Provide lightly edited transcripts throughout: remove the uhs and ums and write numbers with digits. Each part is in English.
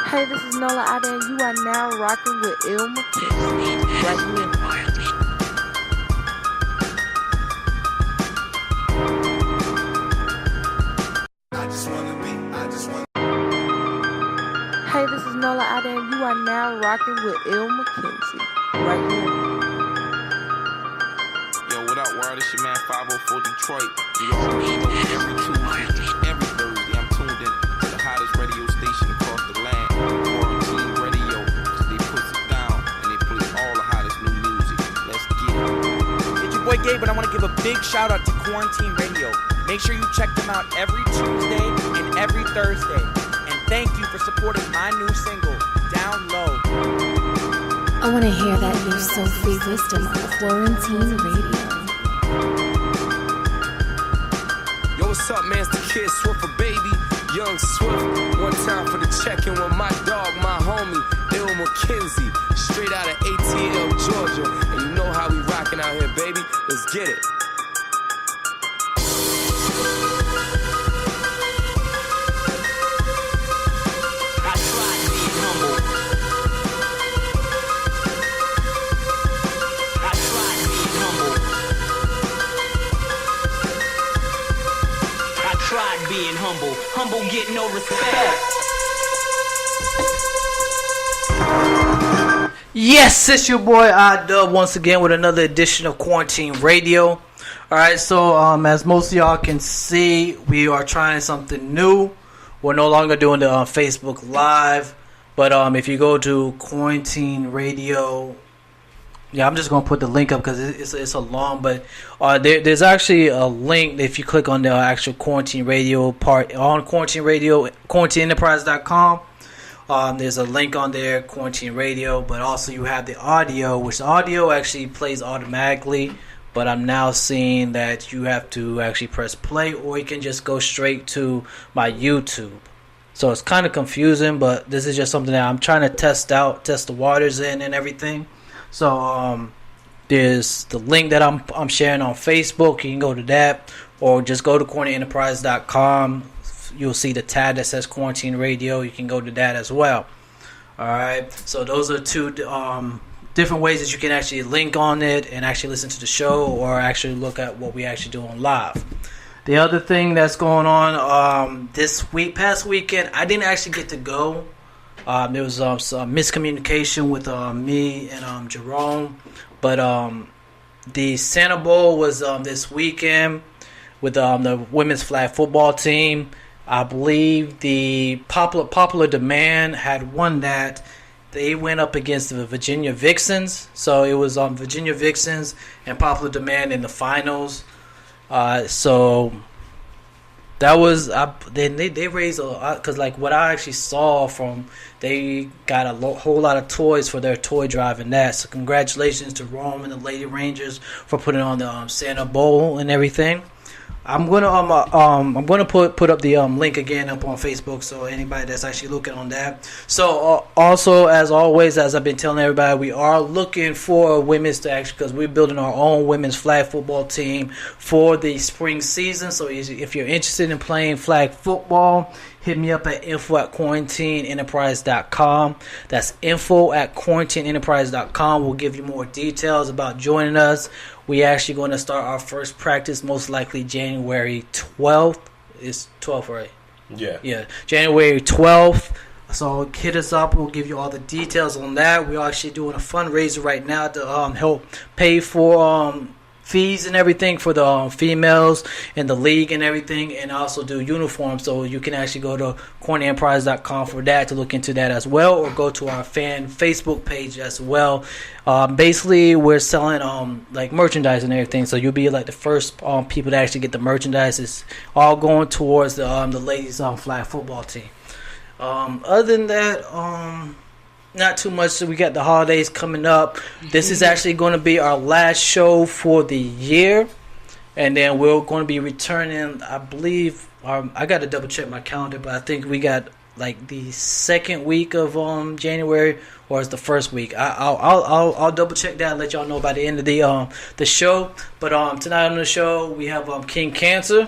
Hey, this is Nola out there. You are now rocking with Ilma right here. Hey, this is Nola out there. You are now rocking with Ilma right here. Yo, what up, world? It's your man 504 Detroit. You already know every Tuesday, every Thursday, I'm tuned in to the hottest radio station across the land, Quarantine Radio. They put it down and they play all the hottest new music. Let's get it. It's your boy Gabe, and I want to give a big shout out to Quarantine Radio. Make sure you check them out every Tuesday and every Thursday. And thank you for supporting my new single, Down Low. I want to hear that new soul-free wisdom on Quarantine Radio. Yo, what's up, man? It's the Kid Swift, a baby, Young Swift. One time for the check-in with my dog, my homie, Il McKenzie, straight out of ATL, Georgia. And you know how we rocking out here, baby. Let's get it. Being humble get no respect. Yes, it's your boy iDub once again with another edition of Quarantine Radio. Alright, so as most of y'all can see, we are trying something new. We're no longer doing the Facebook Live, but if you go to Quarantine Radio, yeah, I'm just going to put the link up because it's a long, but there's actually a link if you click on the actual Quarantine Radio part on Quarantine Radio, QuarantineEnterprise.com. There's a link on there, Quarantine Radio, but also you have the audio, which the audio actually plays automatically, but I'm now seeing that you have to actually press play or you can just go straight to my YouTube. So it's kind of confusing, but this is just something that I'm trying to test the waters in and everything. So there's the link that I'm sharing on Facebook. You can go to that or just go to QuarantineEnterprise.com. You'll see the tab that says Quarantine Radio. You can go to that as well. Alright, so those are two different ways that you can actually link on it and actually listen to the show or actually look at what we actually do on live. The other thing that's going on past weekend, I didn't actually get to go. There was some miscommunication with me and Jerome, but the Santa Bowl was this weekend with the women's flag football team. I believe the Popular Demand had won that. They went up against the Virginia Vixens, so it was Virginia Vixens and Popular Demand in the finals. So that was they raised a lot because like what I actually saw from they got a whole lot of toys for their toy drive and that. So congratulations to Rome and the Lady Rangers for putting on the Santa Bowl and everything. I'm gonna put up the link again up on Facebook so anybody that's actually looking on that. So also as always, as I've been telling everybody, we are looking for women's to actually because we're building our own women's flag football team for the spring season. So if you're interested in playing flag football, hit me up at info@QuarantineEnterprise.com. That's info@QuarantineEnterprise.com. We'll give you more details about joining us. We actually going to start our first practice most likely January 12th. It's 12th, right? Yeah. January 12th. So hit us up. We'll give you all the details on that. We're actually doing a fundraiser right now to help pay for fees and everything for the females in the league and everything, and also do uniforms. So you can actually go to QuarantineEnterprise.com for that to look into that as well, or go to our fan Facebook page as well. Basically, we're selling like merchandise and everything, so you'll be like the first people to actually get the merchandise. It's all going towards the ladies flag football team. Other than that, not too much. So we got the holidays coming up. This is actually going to be our last show for the year, and then we're going to be returning. I believe I got to double check my calendar, but I think we got like the second week of January, or it's the first week. I'll double check that and let y'all know by the end of the show. But tonight on the show we have King Cancer.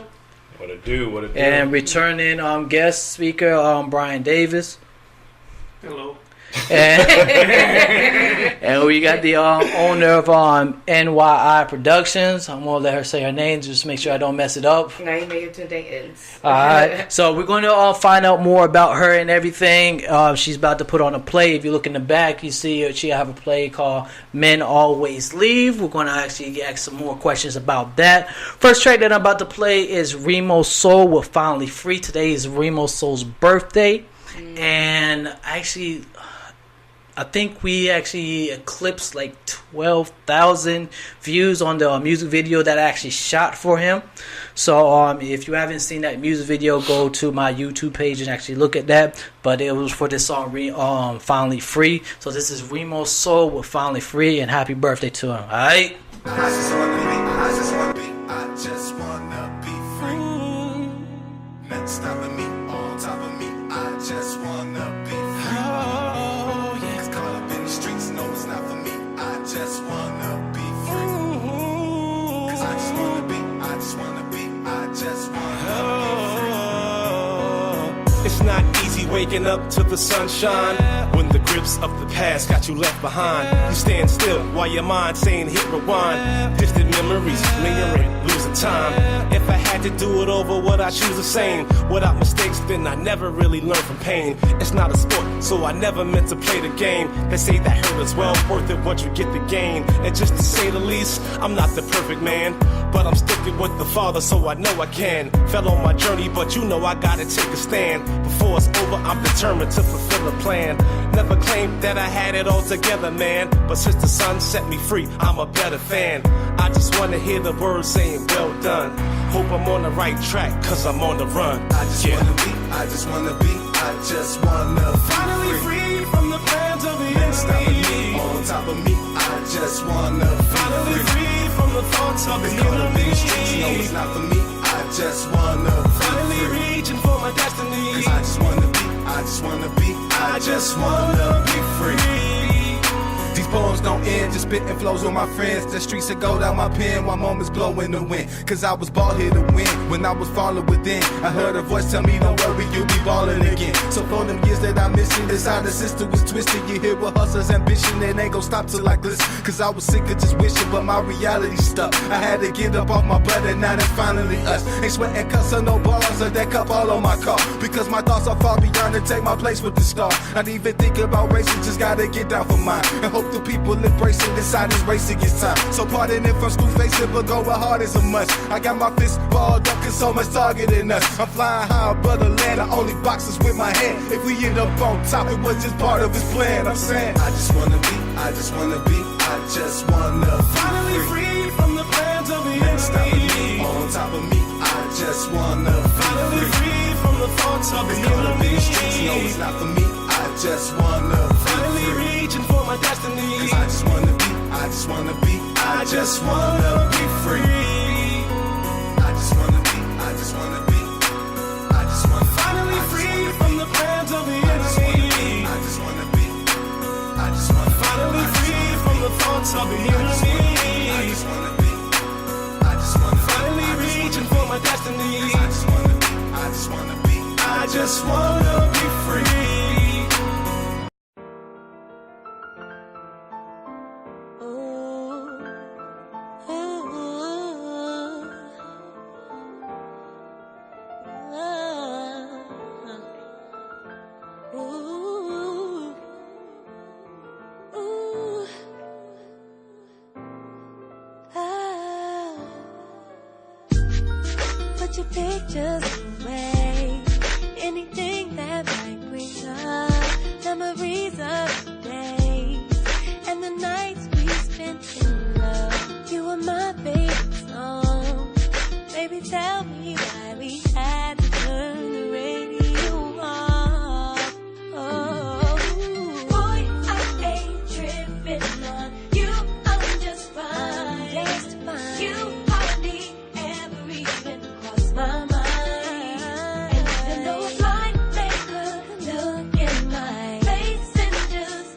What it do? And returning guest speaker Brian Davis. Hello. And we got the owner of N.Y.I. Productions. I'm going to let her say her name just to make sure I don't mess it up. Naima Ince. Alright, so we're going to find out more about her and everything. She's about to put on a play. If you look in the back, you see she have a play called Men Always Leave. We're going to actually ask some more questions about that. First track that I'm about to play is Remo Soul with Finally Free. Today is Remo Soul's birthday. And actually, I think we actually eclipsed like 12,000 views on the music video that I actually shot for him. So if you haven't seen that music video, go to my YouTube page and actually look at that. But it was for this song, Finally Free. So this is Remo Soul with Finally Free, and happy birthday to him. Alright? I just wanna be free. Nothing stopping me, on top of me. I just wanna be free. Oh, yeah. Cause caught up in the streets, no, it's not for me. I just wanna be free. Cause I just wanna be, I just wanna be, I just wanna be free. It's not easy waking up to the sunshine when the grips of the past got you left behind. You stand still while your mind saying hit rewind. Distant memories lingering, losing time. If I had to do it over, would I choose the same? Without mistakes, then I never really learned from pain. It's not a sport, so I never meant to play the game. They say that hurt is well worth it once you get the gain. And just to say the least, I'm not the perfect man, but I'm sticking with the Father, so I know I can. Fell on my journey, but you know I gotta take a stand. Before it's over, I'm determined to fulfill a plan. Never claimed that I had it all together, man, but since the sun set me free, I'm a better fan. I just wanna hear the words saying well done. Hope I'm on the right track, cause I'm on the run. I just wanna be, I just wanna be, I just wanna be finally free from the plans of the enemy. On top of me, I just wanna be finally free from the thoughts of the enemy. The streets, no, it's not for me. I just wanna finally reaching for my destiny. Cause I just wanna be, I just wanna be, I just wanna be free. These poems don't end, just spitting flows with my friends. The streets that go down my pen while moments blow in the wind. Cause I was ball here to win when I was falling within. I heard a voice tell me don't worry, you'll be balling again. So for them years that I'm missing, this how the system was twisted. You hear what hustlers ambition, it ain't gon' stop till I glisten. Cause I was sick of just wishing, but my reality stuck. I had to get up off my butt and now it's finally us. Ain't sweating cuss or no bars or that cup all on my car. Because my thoughts are far beyond to take my place with the star. Not even think about racing, just gotta get down for mine. And hope the people embracing inside this race against time. So pardon it from school facing, but going hard is a must. I got my fists balled up cause so much targeting us. I'm flying high above the land, I only boxes with my hand. If we end up on top, it was just part of his plan. I'm saying I just wanna be, I just wanna be, I just wanna finally free from the plans of the enemy. On top of me, I just wanna finally free from the thoughts of the enemy. No, it's not for me. I just wanna finally reaching for my destiny. Cause I just wanna be, I just wanna be, I just wanna be free. I just wanna be, I just wanna be, I just wanna finally free from the plans of the enemy. I just wanna be, I just wanna finally free from the thoughts of the enemy. I just wanna be, I just wanna finally reaching for my destiny. I just wanna be, I just wanna be, I just wanna be free. Put your pictures away. Anything that might bring up memories of the days and the nights we spent in love. You were my favorite song. Baby, tell me why we had to turn the radio off. Oh, boy, I ain't tripping on you. I'm just fine. Just fine. You hardly ever even cross my mind. And even though a blind man could look in my face and just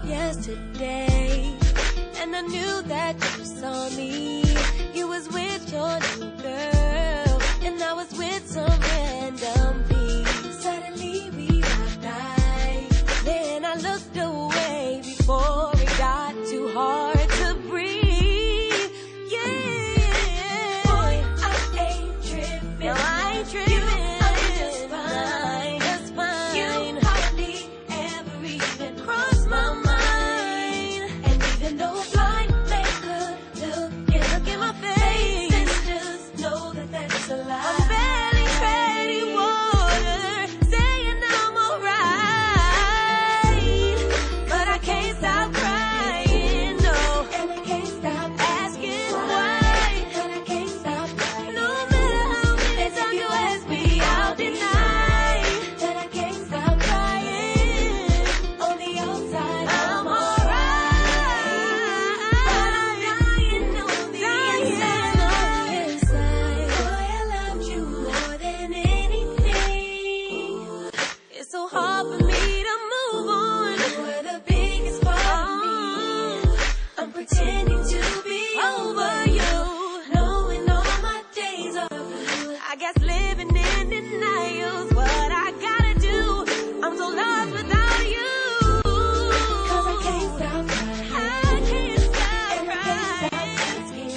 yesterday. And I knew that you saw me. You was with your new girl, and I was with some random beast. Suddenly we locked eyes. Then I looked away before it got too hard to breathe. Yeah. Boy, I ain't tripping. No, I ain't tripping. You are just fine. Just fine. You hardly ever even crossed my mind. And even though blind may could look in my face, just know that that's a lie. I'm barely treading water, saying I'm alright, but I can't stop crying, no, and I can't stop asking why, and I can't stop crying. No matter how many times you ask me, I'll deny that I can't stop crying. On the outside, I'm alright, but I'm dying on the inside. Boy, I loved you more than anything. It's so hard for me to move on. You were the biggest part of me. I'm pretending to be over you, knowing all my days are blue. I guess living in denial's what I gotta do. I'm so lost without you. 'Cause I can't stop crying. I can't stop crying.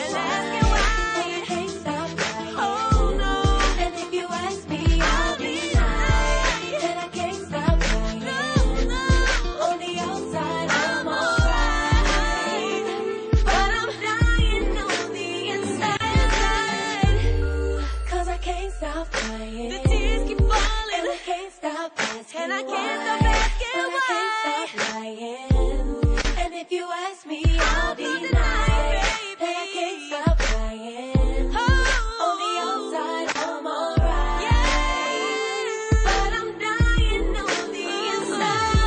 And asking why. I can't stop crying. Oh no. And if you ask me, I'll deny that I can't stop crying. No, no. On the outside, I'm alright, but I'm dying on the inside. 'Cause I can't stop crying. The tears keep falling, and I can't stop asking, and I can't stop asking why. I can't stop lying. And if you ask me, I'll deny that I can't stop crying. On the outside, I'm alright, but I'm dying on the inside.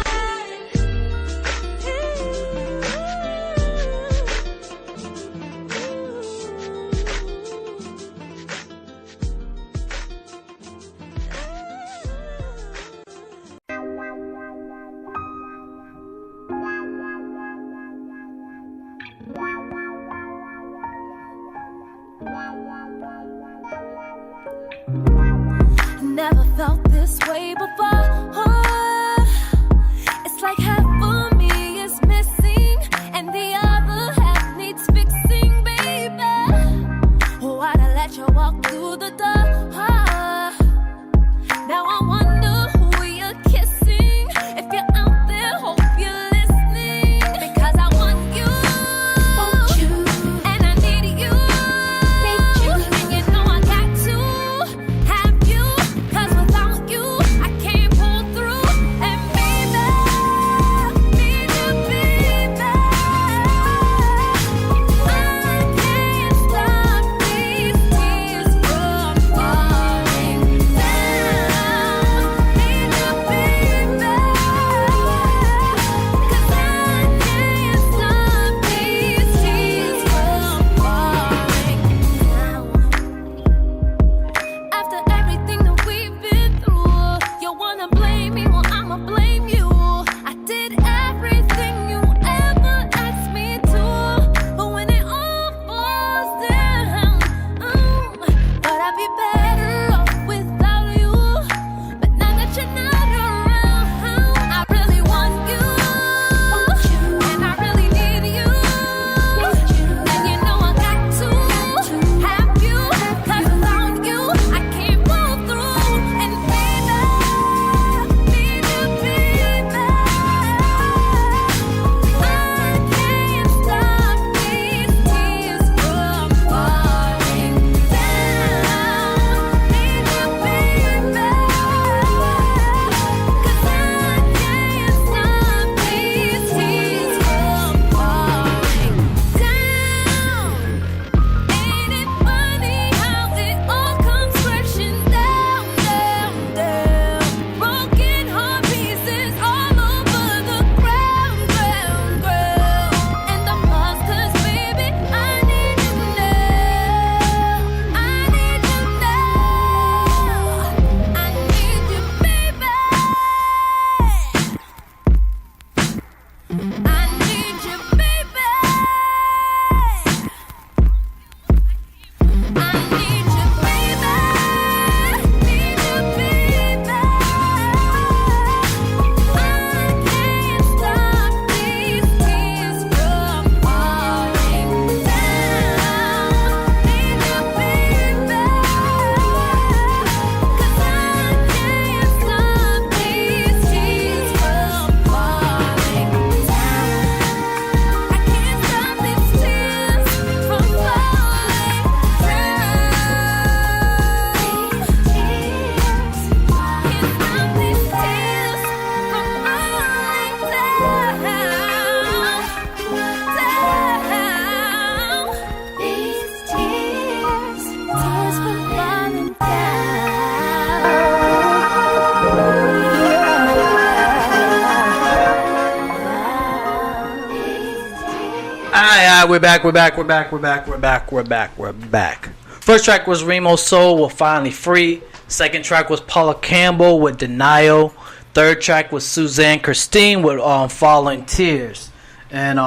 We're back. First track was Remo's Soul with Finally Free. Second track was Paula Campbell with Denial. Third track was Suzanne Christine with Falling Tears. And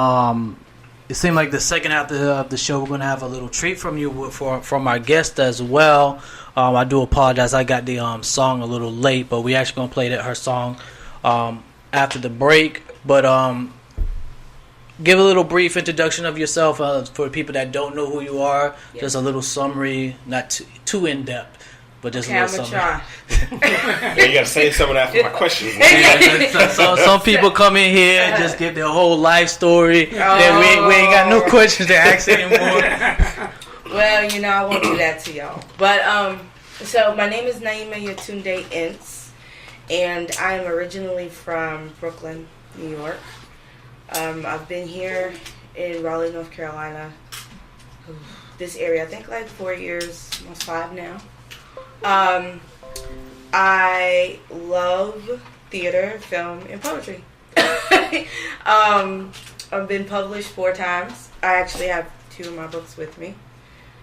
it seemed like the second half of the show we're going to have a little treat from you from our guest as well. I do apologize, I got the song a little late, but we actually going to play her song after the break. But give a little brief introduction of yourself for people that don't know who you are. Yep. Just a little summary, not too in depth, but just a little summary. Yeah, you got to save someone after my questions. So some people come in here and just give their whole life story. Then we ain't got no questions to ask anymore. Well, I won't do that to y'all. But so my name is Naima Ince, and I am originally from Brooklyn, New York. I've been here in Raleigh, North Carolina, this area, I think like 4 years, almost 5 now. I love theater, film, and poetry. I've been published 4 times. I actually have 2 of my books with me.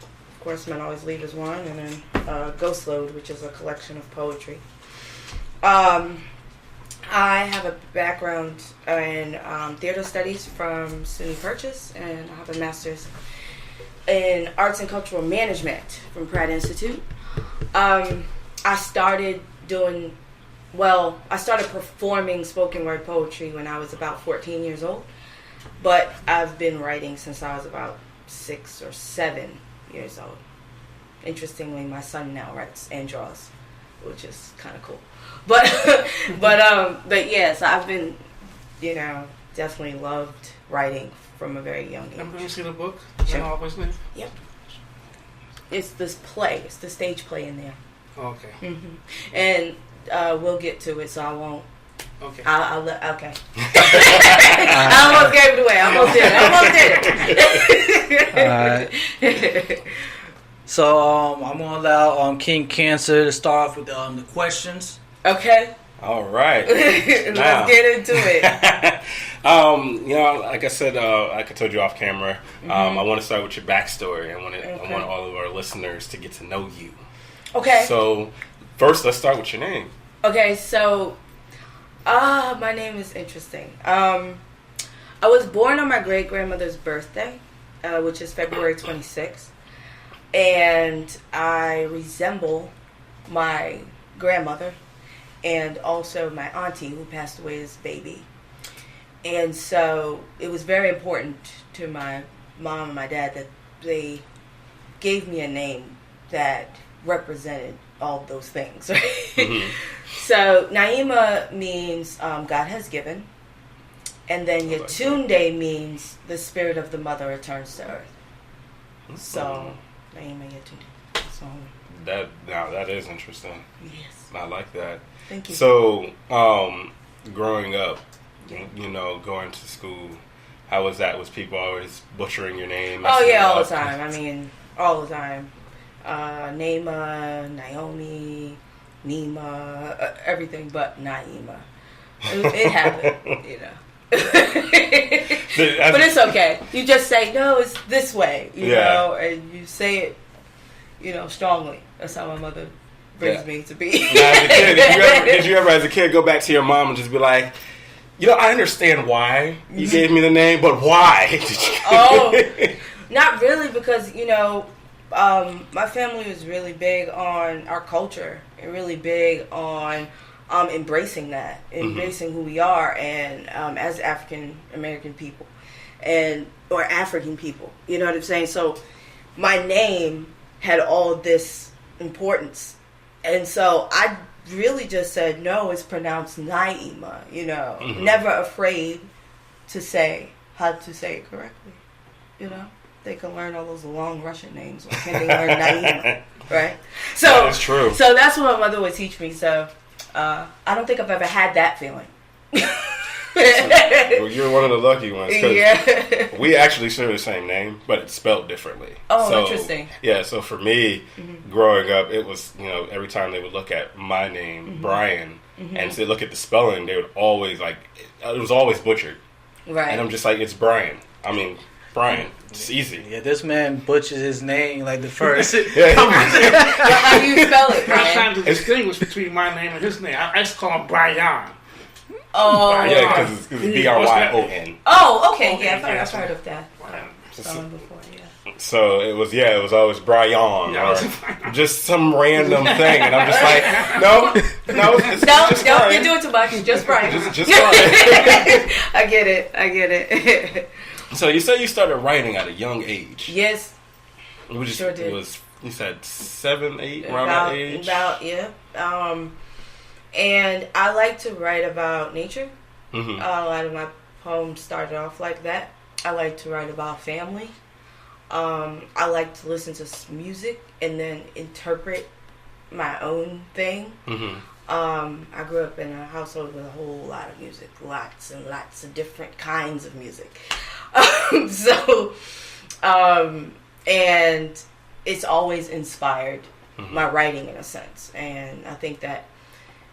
Of course, Men Always Leave is one, and then Ghost Load, which is a collection of poetry. I have a background in theater studies from SUNY Purchase, and I have a master's in arts and cultural management from Pratt Institute. I started performing spoken word poetry when I was about 14 years old, but I've been writing since I was about 6 or 7 years old. Interestingly, my son now writes and draws, which is kind of cool. But yes, I've been, definitely loved writing from a very young age. Have you seen the book? Sure. Yep. It's this play. It's the stage play in there. Oh, okay. Mm-hmm. And we'll get to it, so I won't. Okay. Okay. I almost gave it away. I almost did it. All right. So I'm gonna allow King Cancer to start off with the questions. Okay. All right. Let's get into it. Like I said, like I told you off camera, I want to start with your backstory. I want all of our listeners to get to know you. Okay. So first, let's start with your name. Okay. So, my name is interesting. I was born on my great grandmother's birthday, which is February 26th, and I resemble my grandmother. And also my auntie, who passed away as a baby. And so it was very important to my mom and my dad that they gave me a name that represented all of those things. Right? Mm-hmm. So Naima means God has given. And then Yetunde means the spirit of the mother returns to earth. Mm-hmm. So Naima Yetunde. So that is interesting. Yes. I like that. Thank you. So, growing up, going to school, how was that? Was people always butchering your name? Oh, yeah, all the time. I mean, all the time. Naima, Naomi, Nima, everything but Naima. It happened, But it's okay. You just say, no, it's this way, you know, and you say it, strongly. That's how my mother brings me to be. Now, as a kid, did you ever, as a kid, go back to your mom and just be like, You know, I understand why you gave me the name, but why? Not really, because, you know, my family was really big on our culture and really big on embracing that, embracing who we are, and as African American people, or African people, you know what I'm saying? So my name had all this importance, and so I really just said, no, it's pronounced Naima, you know, never afraid to say how to say it correctly, you know? They can learn all those long Russian names. Why can't they learn Naima, right? So that's true. So that's what my mother would teach me. So I don't think I've ever had that feeling. Well, you're one of the lucky ones. Yeah. We actually share the same name, but it's spelled differently. Oh, so, interesting. Yeah, so for me, growing up, it was, you know, every time they would look at my name, Brian, and to look at the spelling, they would always, like, it was always butchered. Right. And I'm just like, it's Brian. I mean, Brian. It's easy. Yeah, this man butchers his name like the first. How do you spell it, I'm Brian? trying to distinguish between my name and his name. I just call him Brian. Oh. Yeah, because it's B-R-Y-O-N. Oh, okay. Yeah, I've heard of that spelling before, yeah. So it was always Brian or just some random thing, and I'm just like, no, it's just Brian. You're doing too much. Just Brian. just Brian. I get it. So you said you started writing at a young age. Yes. Sure did. It was, you said 7, 8, around that age? Yeah. And I like to write about nature. A lot of my poems started off like that. I like to write about family. I like to listen to music and then interpret my own thing. I grew up in a household with a whole lot of music, lots and lots of different kinds of music. And it's always inspired my writing in a sense. And I think that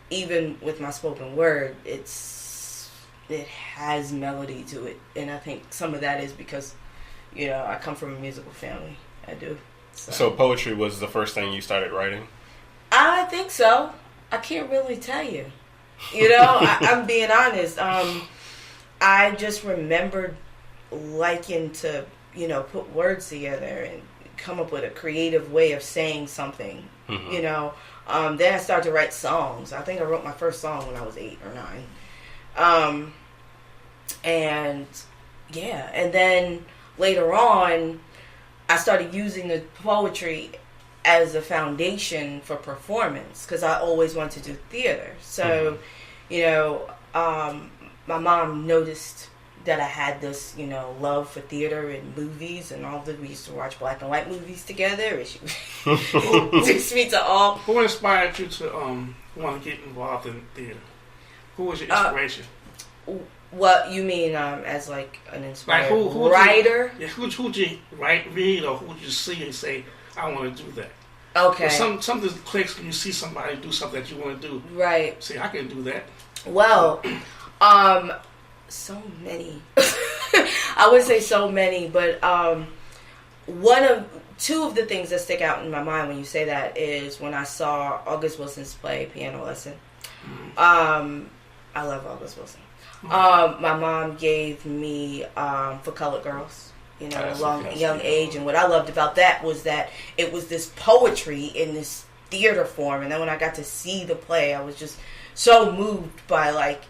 even with my spoken word, it has melody to it. And I think some of that is because, you know, I come from a musical family. I do. So poetry was the first thing you started writing? I think so. I can't really tell you. You know, I'm being honest. I just remembered liking to, you know, put words together and come up with a creative way of saying something, you know. Then I started to write songs. I think I wrote my first song when I was 8 or 9. And yeah, and then later on, I started using the poetry as a foundation for performance because I always wanted to do theater. So, you know, my mom noticed that I had this, you know, love for theater and movies and all that. We used to watch black and white movies together. And she introduced me to all. Who inspired you to want to get involved in theater? Who was your inspiration? What you mean as like an inspired who writer? Who'd you read or who'd you see and say, I want to do that? Okay. Something clicks when you see somebody do something that you want to do. Right. Say, I can do that. Well, so many. I would say so many, but two of the things that stick out in my mind when you say that is when I saw August Wilson's play, Piano Lesson. I love August Wilson. My mom gave me For Colored Girls, you know, at a young age, and what I loved about that was that it was this poetry in this theater form, and then when I got to see the play, I was just so moved by like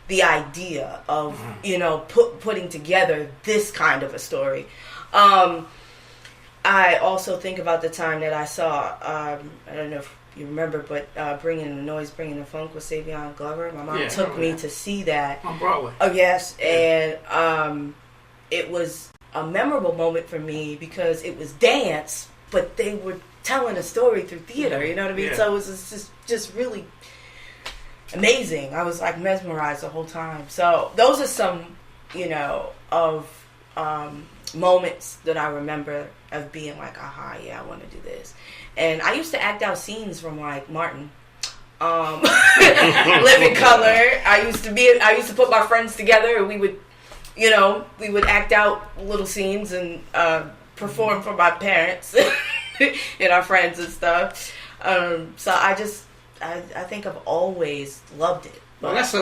the idea of, you know, putting together this kind of a story. I also think about the time that I saw, I don't know if you remember, but Bringing the Noise, Bringing the Funk with Savion Glover. My mom took me to see that. On Broadway. Oh, yes. Yeah. And it was a memorable moment for me because it was dance, but they were telling a story through theater, you know what I mean? Yeah. So it was just really amazing. I was like mesmerized the whole time. So those are some, you know, of moments that I remember of being like, aha, yeah, I want to do this. And I used to act out scenes from like Martin, Living Color. I used to put my friends together and we would act out little scenes and perform for my parents and our friends and stuff. So I think I've always loved it. Well, that's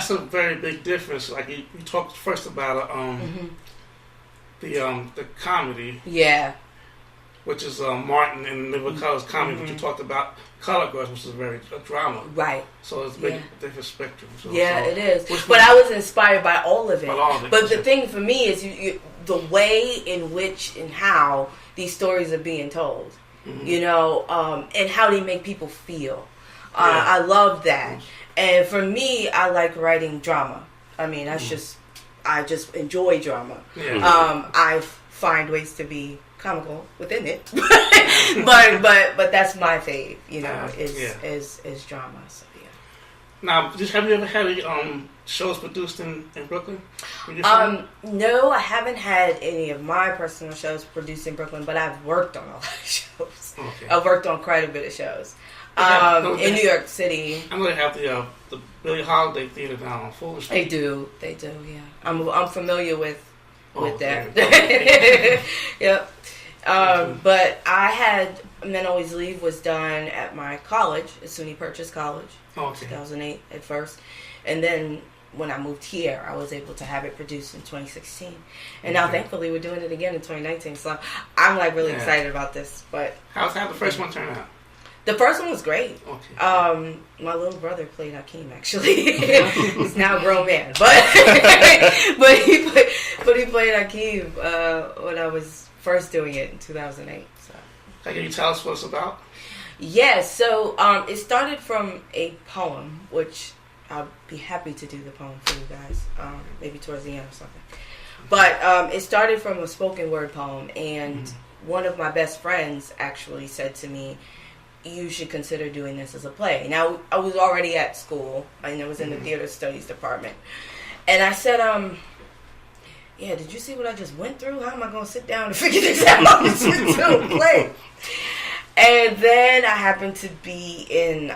a very big difference. Like you talked first about the comedy, which is Martin and Living Colors comedy, but you talked about Color Girls, which is a drama, right? So it's a big different spectrum. So, it is. But I was inspired by all of it. But the thing for me is the way in which and how these stories are being told, you know, and how they make people feel. I love that. And for me, I like writing drama. I mean, that's I just enjoy drama. I find ways to be comical within it, but that's my fave. You know, is drama. So yeah. Now, have you ever had any shows produced in Brooklyn? No, I haven't had any of my personal shows produced in Brooklyn, but I've worked on a lot of shows. Okay. I've worked on quite a bit of shows. In New York City. I'm gonna have the Billie Holiday Theater down on Fuller Street. They do, yeah. I'm familiar with that. Yep. But I had Men Always Leave was done at my college, at SUNY Purchase College, 2008 at first, and then when I moved here, I was able to have it produced in 2016, and now thankfully we're doing it again in 2019. So I'm like really excited about this. But how'd the first one turn out? The first one was great. Okay. My little brother played Hakeem, actually. He's now a grown man, but he played Hakeem when I was first doing it in 2008. So. Can you tell us what it's about? Yes. So it started from a poem, which I'll be happy to do the poem for you guys, maybe towards the end or something. But it started from a spoken word poem, and one of my best friends actually said to me, you should consider doing this as a play. Now, I was already at school, and I was in the theater studies department. And I said, did you see what I just went through? How am I going to sit down and figure this out to do a play? And then I happened to be in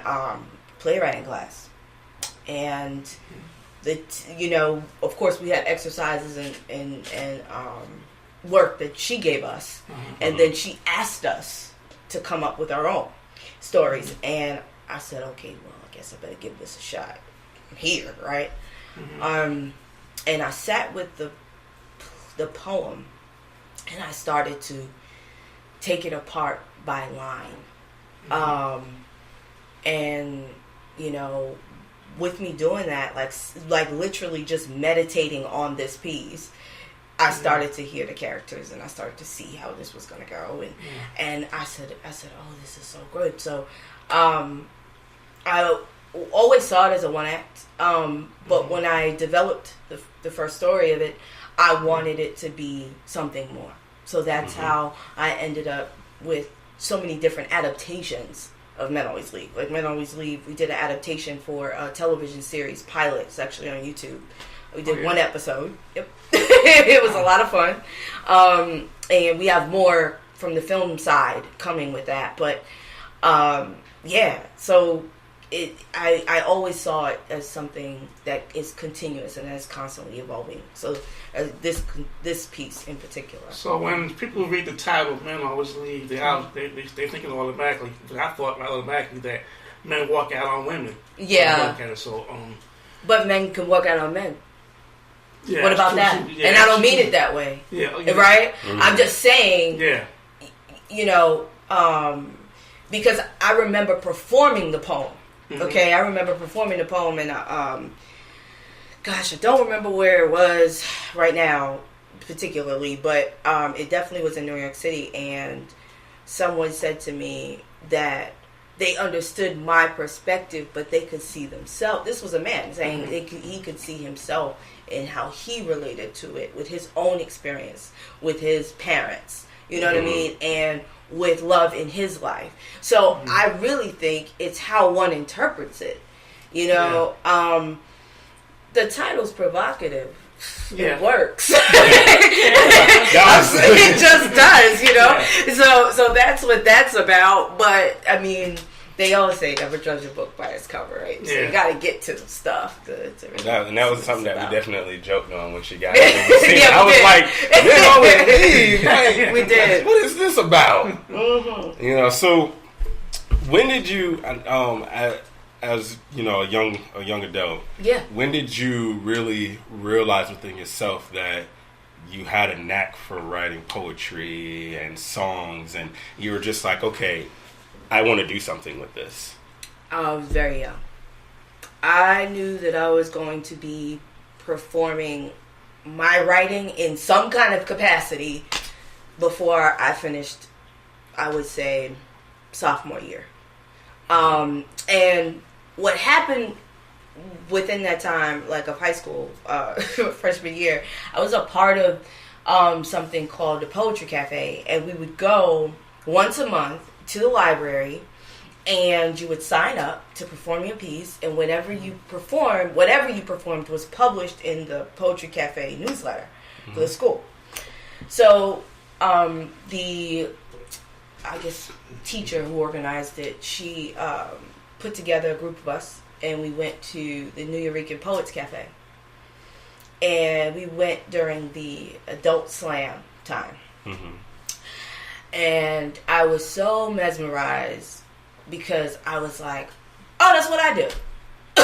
playwriting class. And, of course, we had exercises and work that she gave us. And then she asked us to come up with our own stories, and I said, okay, well, I guess I better give this a shot. I'm here, right? And I sat with the poem, and I started to take it apart by line. And with me doing that, like literally just meditating on this piece, I started to hear the characters, and I started to see how this was going to go, and I said, oh, this is so good. So, I always saw it as a one act, but when I developed the first story of it, I wanted it to be something more. So that's how I ended up with so many different adaptations of Men Always Leave. Like Men Always Leave, we did an adaptation for a television series pilot. It's actually on YouTube. We did one episode. Yep. It was a lot of fun. And we have more from the film side coming with that. But, so I always saw it as something that is continuous and is constantly evolving. So this piece in particular. So when people read the title, Men Always Leave, they think it automatically. But I thought automatically that men walk out on women. Yeah. But men can walk out on men. Yeah, what about that? Yeah, and I don't mean it that way. Yeah. Right? I'm just saying, because I remember performing the poem. Okay? I remember performing the poem, and I don't remember where it was right now, particularly, but it definitely was in New York City, and someone said to me that they understood my perspective, but they could see themselves. This was a man saying he could see himself in how he related to it with his own experience, with his parents, you know what I mean, and with love in his life. So I really think it's how one interprets it, the title's provocative. It works. It just does, So that's what that's about. But I mean, they always say never judge a book by its cover, right? So you got to get to the stuff to really and that was something that we definitely joked on when she got here. I was like, "Men Always Leave." Like, we did. What is this about? So when did you? as you know, a young adult. Yeah. When did you really realize within yourself that you had a knack for writing poetry and songs, and you were just like, okay, I want to do something with this? I was very young. I knew that I was going to be performing my writing in some kind of capacity before I finished, I would say, sophomore year. And what happened within that time, like of high school, freshman year, I was a part of something called the Poetry Cafe, and we would go once a month to the library, and you would sign up to perform your piece, and whatever you performed was published in the Poetry Cafe newsletter for the school. So the, I guess, teacher who organized it, she put together a group of us, and we went to the N.Y.I Poets Cafe. And we went during the Adult Slam time. Mm-hmm. And I was so mesmerized because I was like, oh, that's what I do. Oh,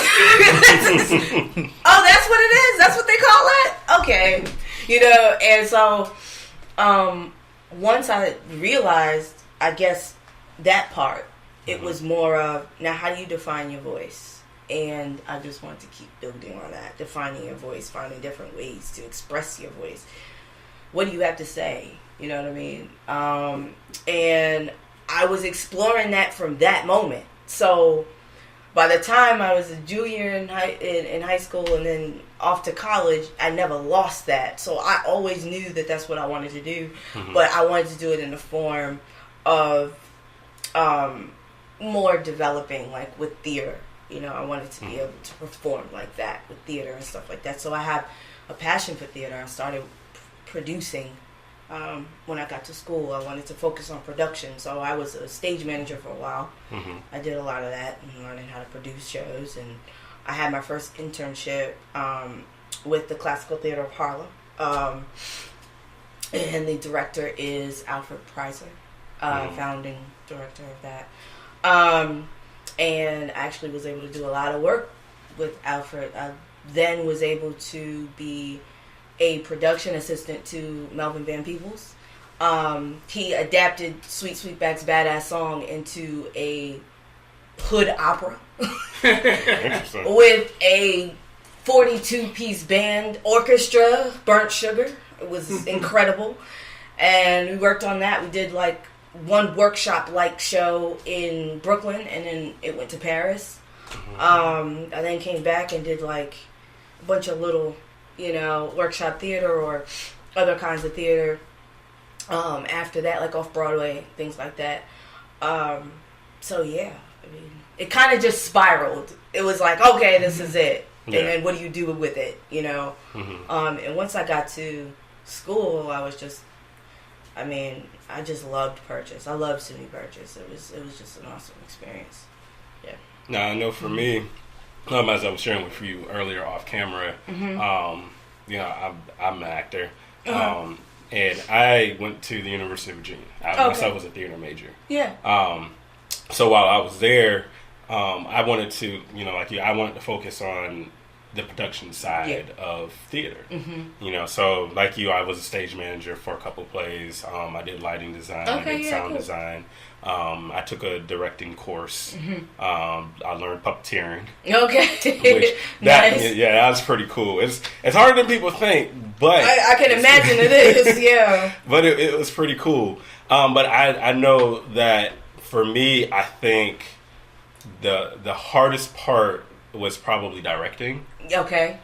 that's what it is? That's what they call it? Okay. You know, and so once I realized, I guess, that part, it was more of, now how do you define your voice? And I just want to keep building on that, defining your voice, finding different ways to express your voice. What do you have to say? You know what I mean? And I was exploring that from that moment. So by the time I was a junior in high school and then off to college, I never lost that. So I always knew that that's what I wanted to do. Mm-hmm. But I wanted to do it in the form of more developing, like with theater. You know, I wanted to be able to perform like that with theater and stuff like that. So I have a passion for theater. I started producing when I got to school. I wanted to focus on production. So I was a stage manager for a while. Mm-hmm. I did a lot of that and learning how to produce shows. And I had my first internship with the Classical Theater of Harlem. And the director is Alfred Preiser, founding director of that. And I actually was able to do a lot of work with Alfred. I then was able to be a production assistant to Melvin Van Peebles. He adapted Sweet Sweetback's Badass Song into a hood opera with a 42-piece band orchestra, Burnt Sugar. It was incredible. And we worked on that. We did like one workshop-like show in Brooklyn, and then it went to Paris. I then came back and did like a bunch of little, you know, workshop theater or other kinds of theater after that, like off-Broadway, things like that. So yeah, I mean, it kind of just spiraled. It was like, okay, this is it. Yeah. And then what do you do with it, you know? Mm-hmm. And once I got to school, I was just, I mean, I just loved Purchase. I loved SUNY Purchase. It was just an awesome experience. Yeah. Now, I know for me, as I was sharing with you earlier off camera, you know, I'm an actor. And I went to the University of Virginia. I myself was a theater major. Yeah. So while I was there, I wanted to, you know, like I wanted to focus on the production side of theater. Mm-hmm. You know, so like you, I was a stage manager for a couple plays. I did lighting design, I did sound design. I took a directing course. Mm-hmm. I learned puppeteering. Okay. Nice. Yeah, that was pretty cool. It's harder than people think, but I can imagine it is. Yeah. But it was pretty cool. But I know that for me, I think the hardest part was probably directing. Okay.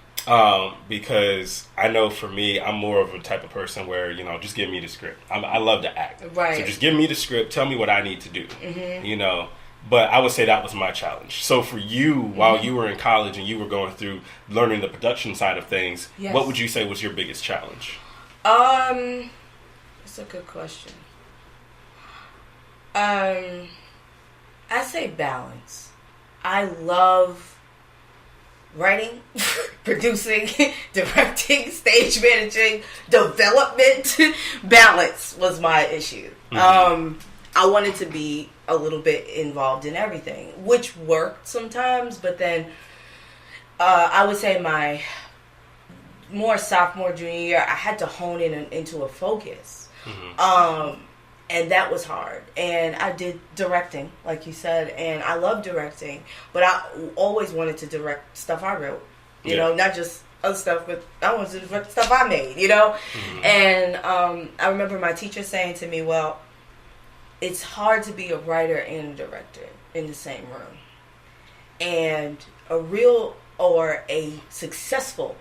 Because I know for me, I'm more of a type of person where, you know, just give me the script. I love to act. Right. So just give me the script. Tell me what I need to do. Mm-hmm. You know. But I would say that was my challenge. So for you, while you were in college and you were going through learning the production side of things, what would you say was your biggest challenge? That's a good question. I say balance. I love writing, producing, directing, stage managing, development. Balance was my issue. Mm-hmm. I wanted to be a little bit involved in everything, which worked sometimes, but then I would say my more sophomore, junior year, I had to hone in into a focus. And that was hard. And I did directing, like you said, and I love directing, but I always wanted to direct stuff I wrote, you know, not just other stuff, but I wanted to direct stuff I made, you know? And I remember my teacher saying to me, well, it's hard to be a writer and a director in the same room. And a real or a successful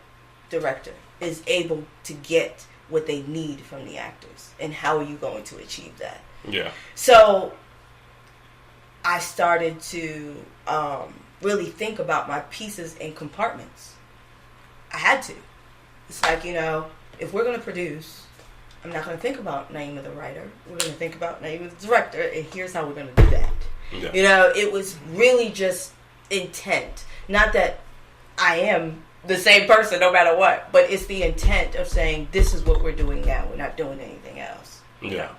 director is able to get what they need from the actors, and how are you going to achieve that? Yeah. So I started to really think about my pieces in compartments. I had to. It's like, you know, if we're going to produce, I'm not going to think about Naima the writer. We're going to think about Naima the director, and here's how we're going to do that. Yeah. You know, it was really just intent. Not that I am the same person no matter what, but it's the intent of saying, this is what we're doing now. We're not doing anything else. Yeah.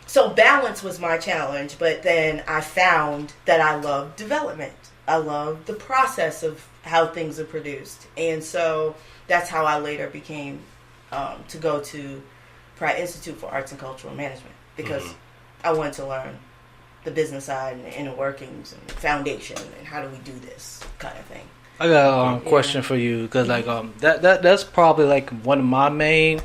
So balance was my challenge, but then I found that I love development. I love the process of how things are produced. And so that's how I later became to go to Pratt Institute for Arts and Cultural Management, because I wanted to learn the business side and the inner workings and the foundation and how do we do this kind of thing. I got a question for you, because like that's probably like one of my main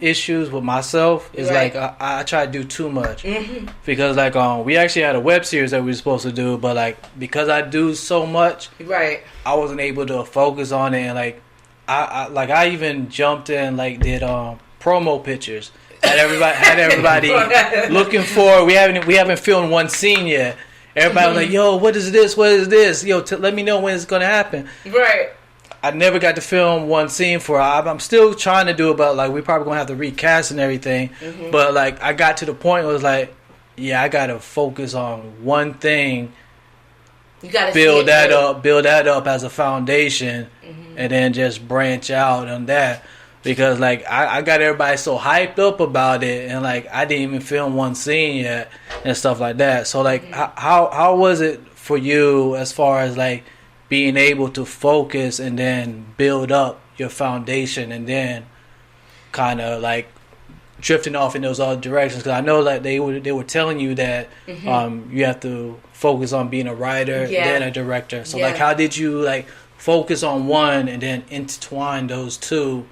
issues with myself is like I try to do too much, because like we actually had a web series that we were supposed to do, but like because I do so much, I wasn't able to focus on it, and like I even jumped in, like did promo pictures, had everybody looking for. We haven't filmed one scene yet. Everybody was like, yo, what is this? What is this? Yo, let me know when it's going to happen. Right. I never got to film one scene for it. I'm still trying to do it, but like we probably going to have to recast and everything. But like I got to the point where it was like, yeah, I got to focus on one thing. You got to build that up as a foundation, and then just branch out on that. Because like I got everybody so hyped up about it, and like I didn't even film one scene yet and stuff like that. So like how was it for you as far as like being able to focus and then build up your foundation, and then kind of like drifting off in those other directions? Because I know that they were telling you that you have to focus on being a writer, then a director. So like how did you like focus on one and then intertwine those two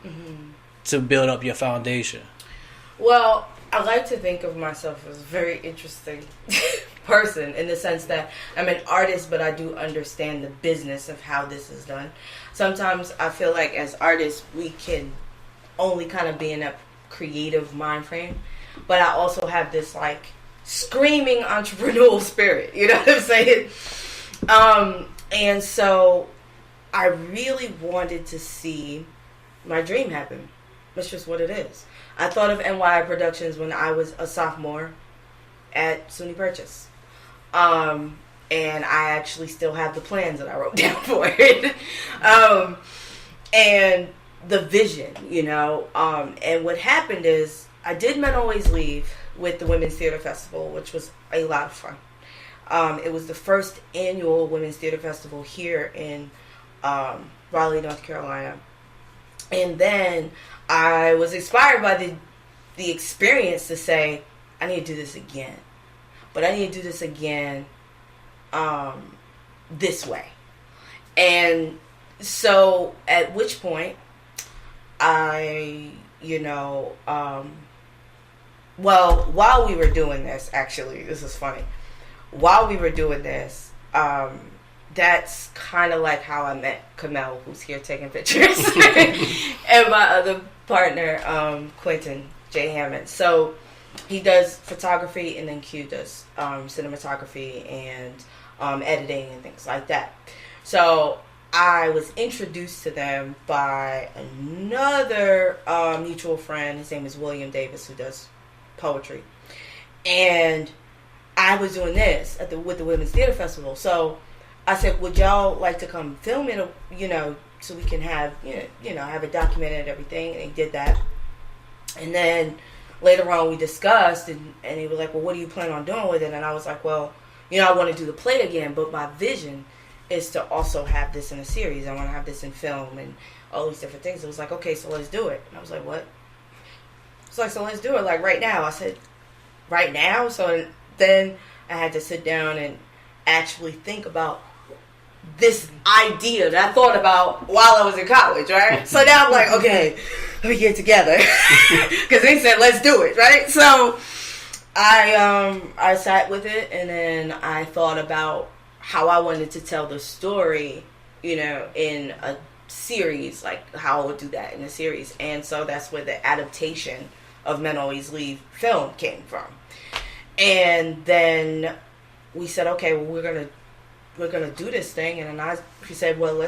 to build up your foundation? Well, I like to think of myself as a very interesting person, in the sense that I'm an artist, but I do understand the business of how this is done. Sometimes I feel like as artists, we can only kind of be in a creative mind frame, but I also have this like screaming entrepreneurial spirit, you know what I'm saying? And so I really wanted to see my dream happen. That's just what it is. I thought of N.Y.I Productions when I was a sophomore at SUNY Purchase. And I actually still have the plans that I wrote down for it. And the vision, you know. And what happened is I did Men Always Leave with the Women's Theater Festival, which was a lot of fun. It was the first annual Women's Theater Festival here in Raleigh, North Carolina. And then I was inspired by the experience to say, I need to do this again. But I need to do this again this way. And so at which point I, while we were doing this, actually, this is funny. While we were doing this, that's kind of like how I met Kamel, who's here taking pictures, and my other partner, Quentin J. Hammond. So he does photography, and then Q does cinematography and editing and things like that. So I was introduced to them by another mutual friend. His name is William Davis, who does poetry. And I was doing this with the Women's Theater Festival. So I said, would y'all like to come film it, so we can have, have it documented and everything. And they did that. And then later on we discussed, and he was like, well, what do you plan on doing with it? And I was like, well, I want to do the play again, but my vision is to also have this in a series. I want to have this in film and all these different things. It was like, okay, so let's do it. And I was like, what? It's like, so let's do it, like, right now. I said, right now? So then I had to sit down and actually think about this idea that I thought about while I was in college, right? So now I'm like, okay, let me get together. Because they said, let's do it, right? So I sat with it, and then I thought about how I wanted to tell the story, in a series, like how I would do that in a series. And so that's where the adaptation of Men.Always Leave film came from. And then we said, okay, well, we're gonna do this thing. And then she said, well,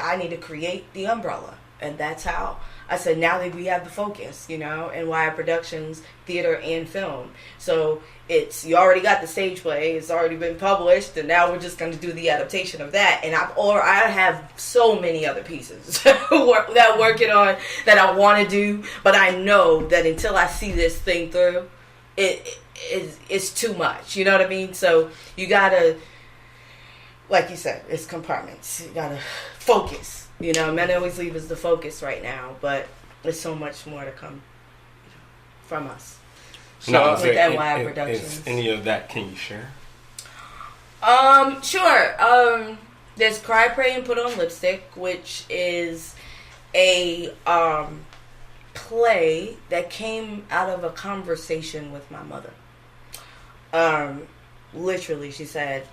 I need to create the umbrella. And that's how I said, now that we have the focus, N.Y.I Productions, theater and film. So you already got the stage play, it's already been published, and now we're just going to do the adaptation of that. And I have so many other pieces that I'm working on that I want to do, but I know that until I see this thing through, it's too much. You know what I mean? So you gotta, like you said, it's compartments. You gotta focus. Men.Always Leave is the focus right now, but there's so much more to come from us. So with N.Y.I Productions. Is any of that, can you share? Sure. There's Cry, Pray, and Put on Lipstick, which is a play that came out of a conversation with my mother. Literally, she said,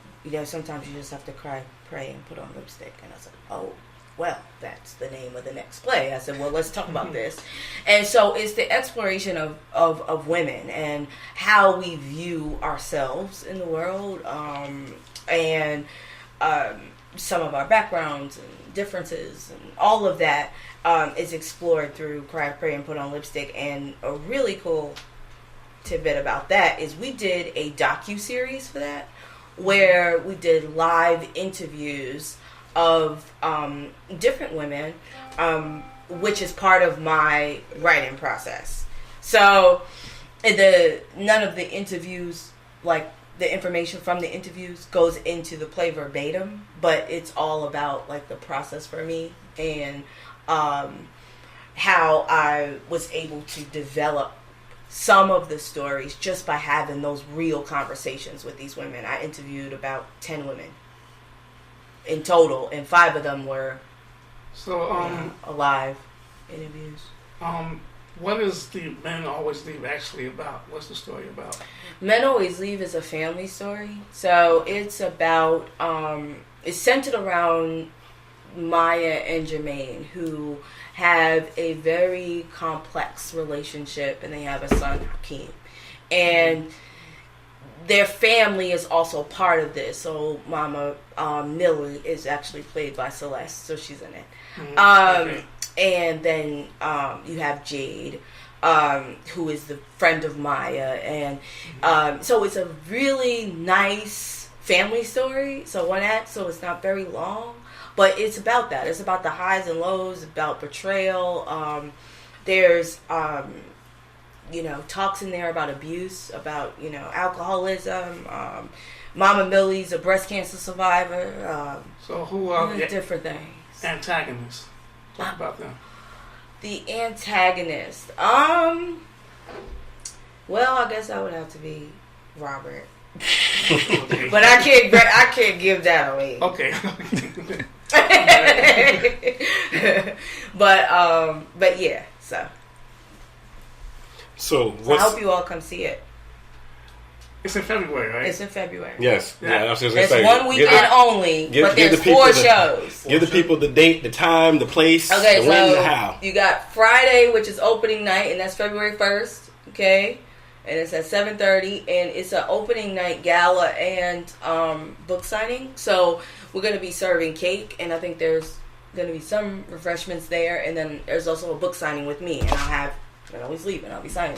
sometimes you just have to cry, pray, and put on lipstick. And I said, oh, well, that's the name of the next play. I said, well, let's talk about this. And so it's the exploration of women and how we view ourselves in the world, and some of our backgrounds and differences and all of that is explored through Cry, Pray, and Put on Lipstick. And a really cool tidbit about that is we did a docu-series for that, where we did live interviews of different women, which is part of my writing process. So none of the interviews, like the information from the interviews, goes into the play verbatim, but it's all about like the process for me and how I was able to develop some of the stories just by having those real conversations with these women. I interviewed about 10 women in total, and 5 of them were alive interviews. What is the Men.Always Leave actually about? What's the story about? Men.Always Leave is a family story. So it's about, it's centered around Maya and Jermaine, who have a very complex relationship, and they have a son, Hakeem. And their family is also part of this. So Mama Millie is actually played by Celeste, so she's in it. Okay. And then you have Jade, who is the friend of Maya. And so it's a really nice family story. So one act, so it's not very long. But it's about that. It's about the highs and lows, about betrayal. There's, talks in there about abuse, about, alcoholism. Mama Millie's a breast cancer survivor. So who are different things? Antagonists. Talk about them. The antagonist. Well, I guess that would have to be Robert. Okay. But I can't give that away. Okay. but yeah, so I hope you all come see it. It's in February, right? It's in February. Yes. Yeah, I was just gonna it's say, one weekend only, but there's 4 shows. Give the people the date, the time, the place, okay, the when, the how. You got Friday, which is opening night, and that's February 1st, okay? And it's at 7:30, and it's an opening night gala and book signing. So we're going to be serving cake, and I think there's going to be some refreshments there, and then there's also a book signing with me, and I'll have Men.Always Leave, and I'll be signing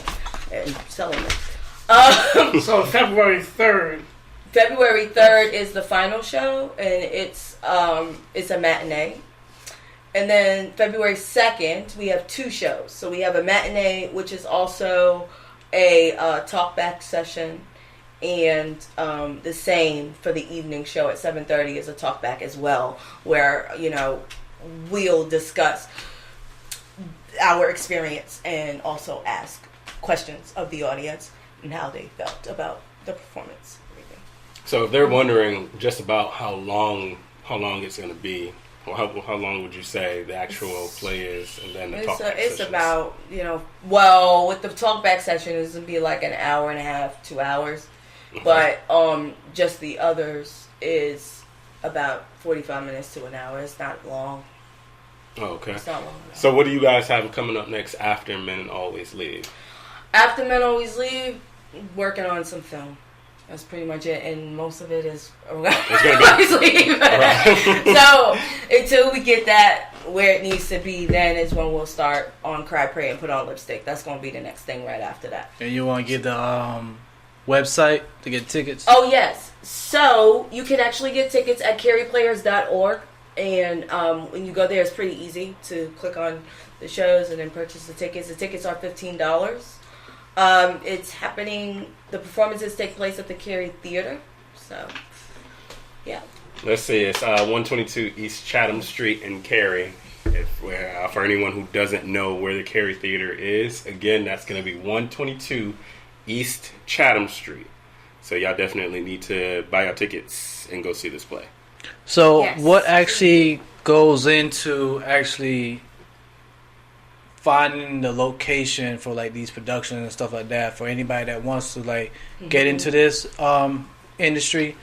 and selling them. So February 3rd. February 3rd is the final show, and it's a matinee. And then February 2nd, we have 2 shows. So we have a matinee, which is also a talkback session, and the same for the evening show at 7:30 is a talkback as well, where we'll discuss our experience and also ask questions of the audience and how they felt about the performance. So if they're wondering just about how long it's going to be, or how long would you say the actual play is, and then the talkback It's sessions? about, with the talkback session, it's going to be like an hour and a half, 2 hours. But just the others is about 45 minutes to an hour. It's not long. Oh, okay. It's not long. So what do you guys have coming up next after Men Always Leave? After Men Always Leave, working on some film. That's pretty much it, and most of it is around Always Leave. So until we get that where it needs to be, then is when we'll start on Cry, Pray, and Put on Lipstick. That's going to be the next thing right after that. And you want to get the website to get tickets? Oh, yes. So you can actually get tickets at carryplayers.org. And when you go there, it's pretty easy to click on the shows and then purchase the tickets. The tickets are $15. It's happening, the performances take place at the Cary Theater. So, yeah. Let's see, it's 122 East Chatham Street in Cary. For anyone who doesn't know where the Cary Theater is, again, that's going to be 122 East Chatham Street. So y'all definitely need to buy your tickets and go see this play. So what actually goes into actually finding the location for like these productions and stuff like that for anybody that wants to like get into this industry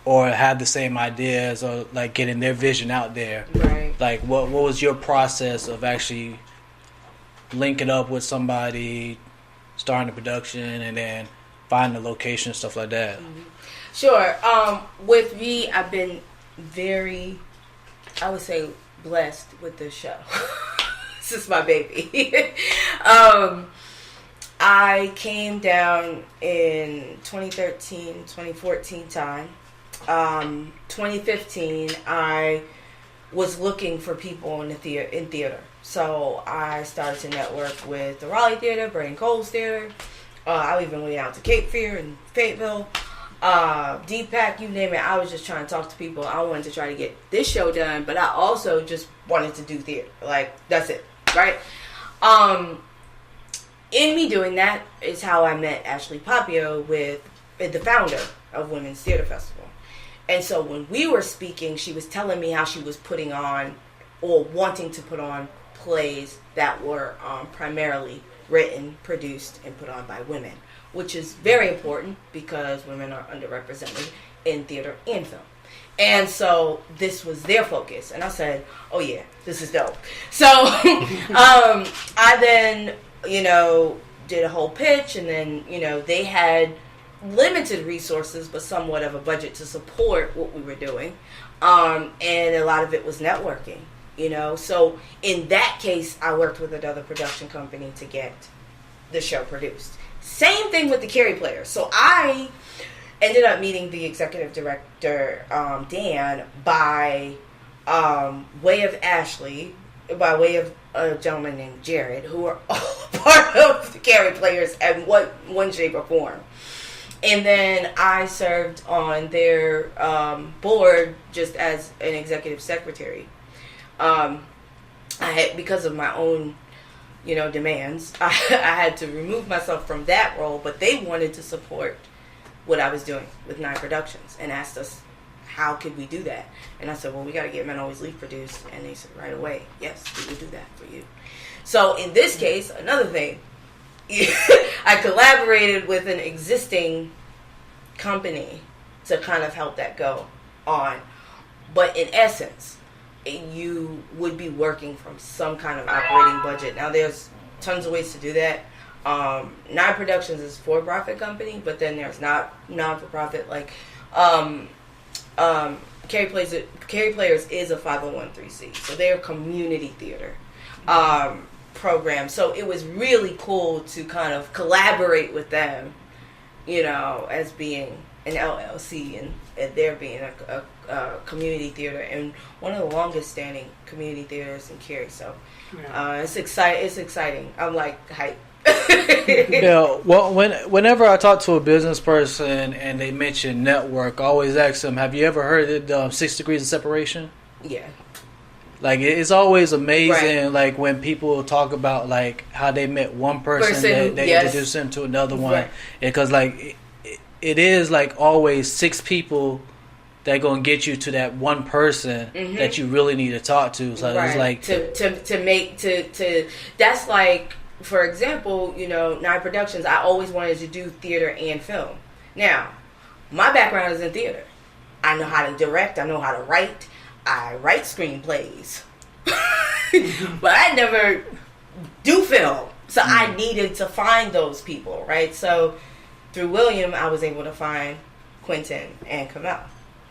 or have the same ideas or like getting their vision out there? Right. Like what was your process of actually linking up with somebody, starting the production, and then finding the location and stuff like that? Sure. With me, I've been very, I would say, blessed with this show. This is my baby. I came down in 2013, 2014 time. 2015, I was looking for people in theater. So I started to network with the Raleigh Theater, Braden Cole's Theater. I even went out to Cape Fear and Fayetteville. Deepak, you name it. I was just trying to talk to people. I wanted to try to get this show done, but I also just wanted to do theater. Like, that's it, right? In me doing that is how I met Ashley Papio, with the founder of Women's Theater Festival. And so when we were speaking, she was telling me how she was putting on or wanting to put on plays that were primarily written, produced, and put on by women, which is very important because women are underrepresented in theater and film. And so this was their focus. And I said, oh yeah, this is dope. So I then, did a whole pitch, and then, they had limited resources, but somewhat of a budget to support what we were doing. And a lot of it was networking, So in that case, I worked with another production company to get the show produced. Same thing with the Cary Players. So I ended up meeting the executive director, Dan, by way of Ashley, by way of a gentleman named Jared, who are all part of the Cary Players in one shape or form. And then I served on their board just as an executive secretary. I had, because of my own demands, I had to remove myself from that role, but they wanted to support what I was doing with N.Y.I Productions and asked us, how could we do that? And I said, well, we got to get Men Always Leave produced. And they said right away, yes, we will do that for you. So in this case, another thing, I collaborated with an existing company to kind of help that go on. But in essence, you would be working from some kind of operating budget. Now, there's tons of ways to do that. N.Y.I Productions is a for-profit company, but then there's not non-for-profit. Like, Cary Players is a 501(c)(3), so they're a community theater program. So it was really cool to kind of collaborate with them, as being an LLC and there being a community theater, and one of the longest standing community theaters in Cary. So it's exciting. I'm like hype. Yeah, well, whenever I talk to a business person and they mention network, I always ask them, "Have you ever heard of 6 degrees of separation?" Yeah. Like, it's always amazing, like, when people talk about, like, how they met one person they yes. introduce them to another one. Right. Because, like, it is, like, always 6 people that going to get you to that one person that you really need to talk to. So it's like... That's like, for example, you know, N.Y.I Productions, I always wanted to do theater and film. Now, my background is in theater. I know how to direct. I know how to write. I write screenplays. But I never do film. So I needed to find those people, right? So through William, I was able to find Quentin and Kamel.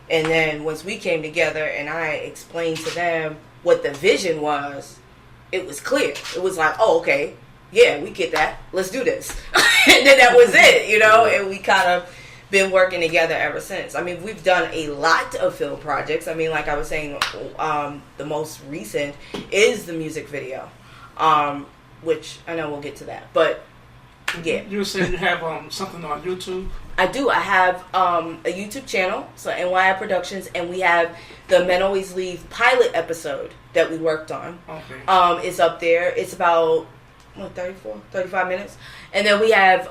And then once we came together and I explained to them what the vision was, it was clear. It was like, oh, okay, yeah, we get that. Let's do this. And then that was it, you know? And we kind of been working together ever since. I mean, we've done a lot of film projects. I mean, like I was saying, the most recent is the music video, which I know we'll get to that. But yeah, you were saying you have something on YouTube. I do. I have a YouTube channel, so N.Y.I Productions, and we have the Men Always Leave pilot episode that we worked on. Okay. It's up there. It's about 35 minutes, and then we have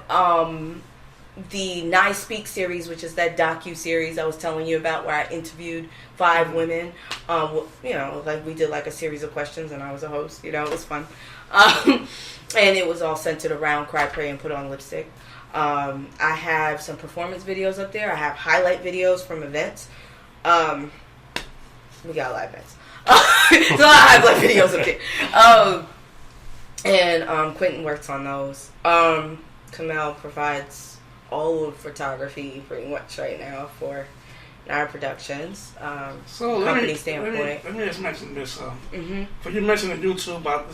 the N.Y.I Speak series, which is that docu-series I was telling you about, where I interviewed 5 women. You know, like we did like a series of questions, and I was a host. You know, it was fun. And it was all centered around Cry, Pray, and Put on Lipstick. I have some performance videos up there. I have highlight videos from events. We got a lot of events. There's a lot of highlight videos up there. And Quentin works on those. Kamel provides all of photography pretty much right now for N.Y.I Productions. So company standpoint. Let me just mention this. For you mentioning YouTube about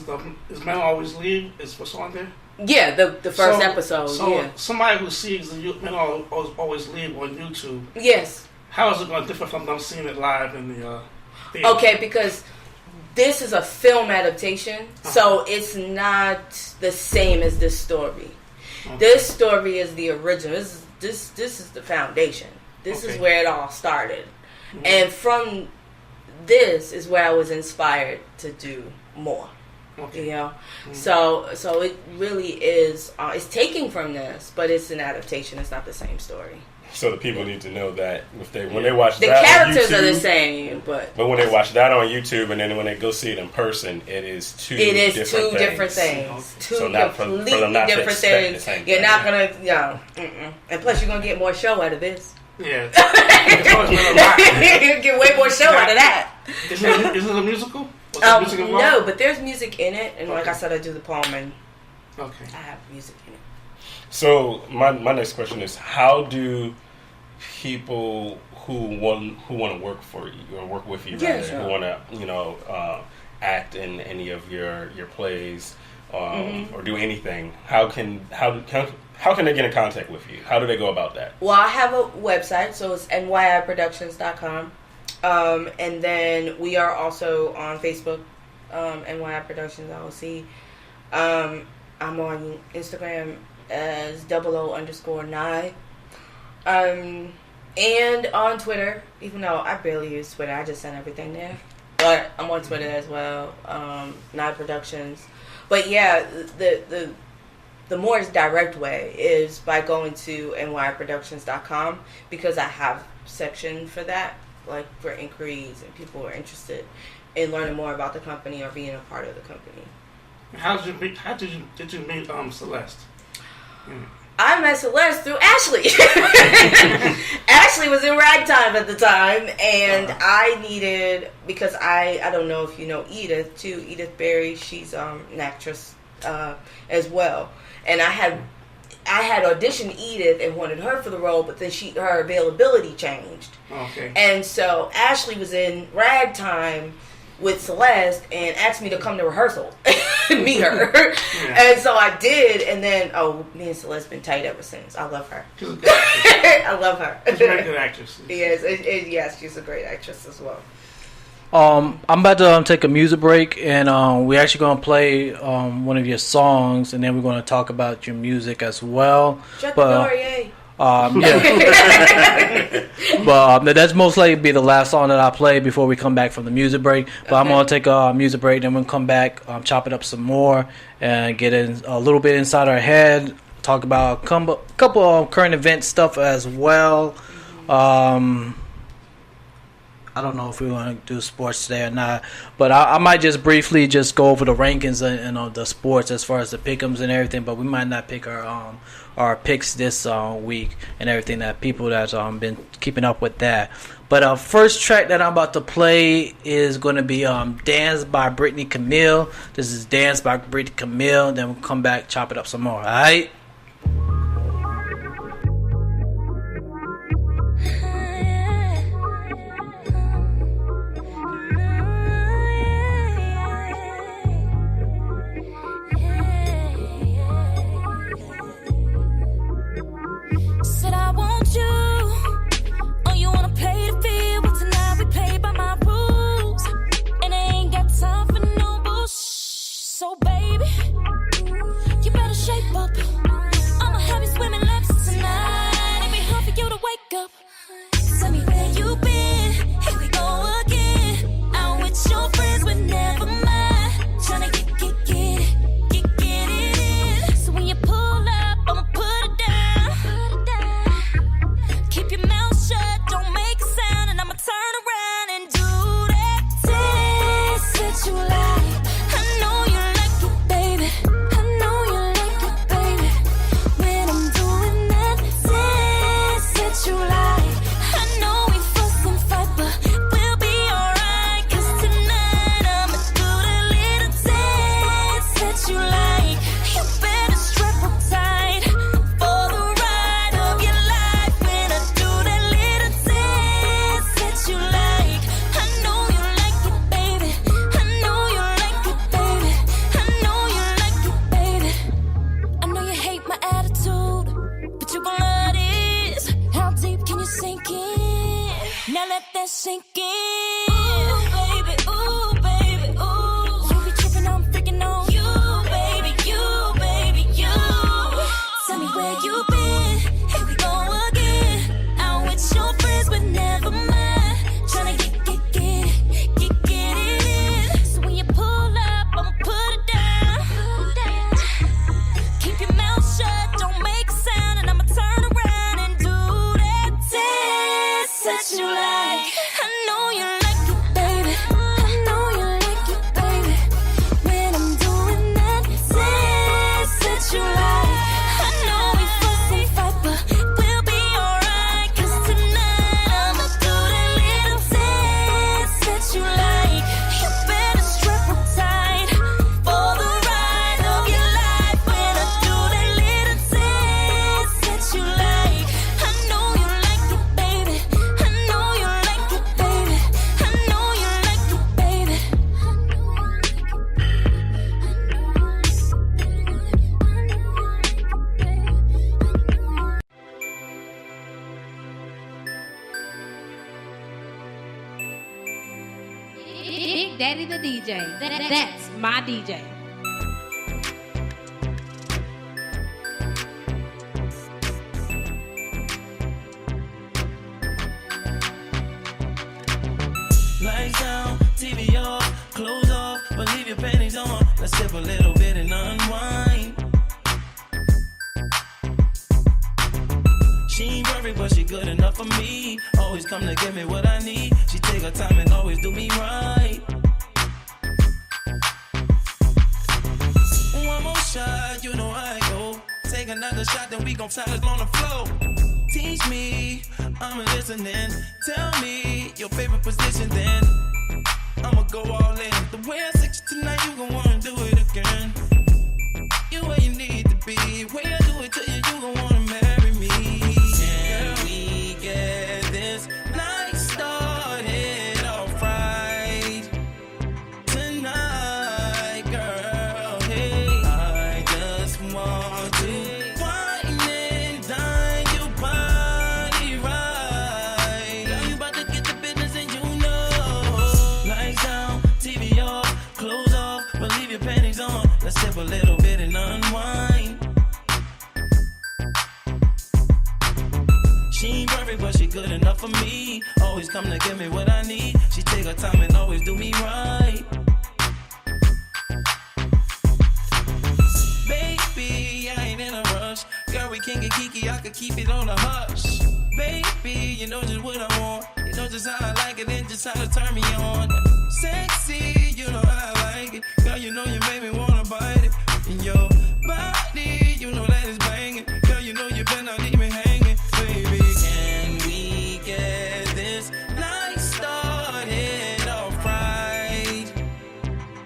is Men Always Leave? Is what's on there? Yeah, the first episode. So yeah. Somebody who sees the Men Always Leave on YouTube. Yes. How is it going to differ from them seeing it live in the theater? Okay, because this is a film adaptation, so it's not the same as this story. Okay. This story is the original. This is the foundation. This is where it all started. Mm-hmm. And from this is where I was inspired to do more. Okay. You know? Mm-hmm. So it really is, it's taking from this, but it's an adaptation. It's not the same story. So the people need to know that when they watch the that characters on YouTube, are the same, but when they watch that on YouTube and then when they go see it in person, it is two different things. Two completely different things. You're not gonna, and plus you're gonna get more show out of this. Yeah, you get way more show out of that. Is it a musical? No, but there's music in it, and like I said, I do the poem, and I have music in it. So my next question is: how do people who want to work for you or work with you, who want to act in any of your plays or do anything? How can they get in contact with you? How do they go about that? Well, I have a website, so it's NYIProductions.com. And then we are also on Facebook, N.Y.I Productions LLC. I'm on Instagram as 00_N.Y. And on Twitter, even though I barely use Twitter, I just send everything there. But I'm on Twitter as well, N.Y Productions. But yeah, the more direct way is by going to NYIProductions.com, because I have a section for that, like for inquiries and people who are interested in learning more about the company or being a part of the company. How did you meet Celeste? I met Celeste through Ashley. Ashley was in Ragtime at the time, and I needed, because I don't know if you know Edith too, Edith Berry. She's an actress as well, and I had auditioned Edith and wanted her for the role, but then her availability changed. Okay. And so Ashley was in Ragtime with Celeste and asked me to come to rehearsal and meet her. And so I did, and then me and Celeste been tight ever since. I love her. She's a good actress. I love her. She's a very good actress. Yes, she's a great actress as well. I'm about to take a music break, and we're actually gonna play one of your songs, and then we're gonna talk about your music as well. Shut the door, yay! Yeah. But that's most likely be the last song that I play before we come back from the music break. But I'm gonna take a music break, then we'll come back, chop it up some more, and get in a little bit inside our head. Talk about a couple of current event stuff as well. I don't know if we want to do sports today or not, but I might just briefly just go over the rankings and the sports as far as the pick'ems and everything. But we might not pick our picks this week and everything. That people that's been keeping up with that. But first track that I'm about to play is going to be "Dance" by Brittany Camille. This is "Dance" by Brittany Camille. Then we'll come back, chop it up some more. All right. Said I want you. Oh, you wanna play the field, but tonight we play by my rules. And I ain't got time for no bullshit. So baby, you better shape up. I'ma have you swimming laps tonight. It'll be hard for you to wake up. Tell me where you been. Here we go again. Out with your friends, but never mind. Tryna get it in. So when you pull up, I'ma put it down. Keep your mouth shut, don't make a sound, and I'ma turn around and do that dance that you like. I know you like it, baby. I know you like it, baby. When I'm doing that dance that you like. I know we fuss and fight, but we'll be alright. 'Cause tonight I'ma do that little dance that you like. You better strap up tight for the ride of your life. When I do that little dance that you like. I know you like it, baby. I know you like it, baby. I know you like it, baby. I know you hate my attitude, but you gon' love this. How deep can you sink in? Now let that sink in. Ooh, baby, ooh, baby, ooh. You be tripping, I'm freaking on you, baby, you, baby, you. Tell me where you been. Here we go again. Out with your friends, but never mind. Tryna get it in. So when you pull up, I'ma put it down. Keep your mouth shut, don't make a sound, and I'ma turn around and do that dance that you like. I know you like it, baby. I know you like it, baby. When I'm doing that dance that you like. I know we fuss and fight, but we'll be alright. 'Cause tonight I'ma do that little dance that you like. You better strap up tight for the ride of your life. When I do that little dance that you like. I know you like it, baby. I know you like it, baby. I know you like it, baby. Big Daddy the DJ. That's my DJ. Lights down, TV off, clothes off, but leave your panties on. Let's sip a little bit and unwind. She ain't perfect, but she good enough for me. Always come to give me what I need. She take her time and always do me right. One more shot, you know how I go. Take another shot, then we gon' tell it on the floor. Teach me, I'm listening. Tell me your favorite position, then I'ma go all in. The way I sex you tonight, you gon' wanna do it again. You where you need to be. Way I do it to you, you gon' wanna marry me. Can we get this night started off right tonight, girl? Hey, I just want to wine and dine your body right. Girl, you about to get the business and you know. a little bit and unwind. She ain't perfect, but she good enough for me. Always come to give me what I need. She take her time and always do me right. Baby, I ain't in a rush. Girl, we can get kiki, I could keep it on the hush. Baby, you know just what I want. You know just how I like it and just how to turn me on. Sexy, you know how I like it. Girl, you know you made me wanna bite it. And your body, you know that is banging. Girl, you know you better not leave me hanging. Baby, can we get this night started off right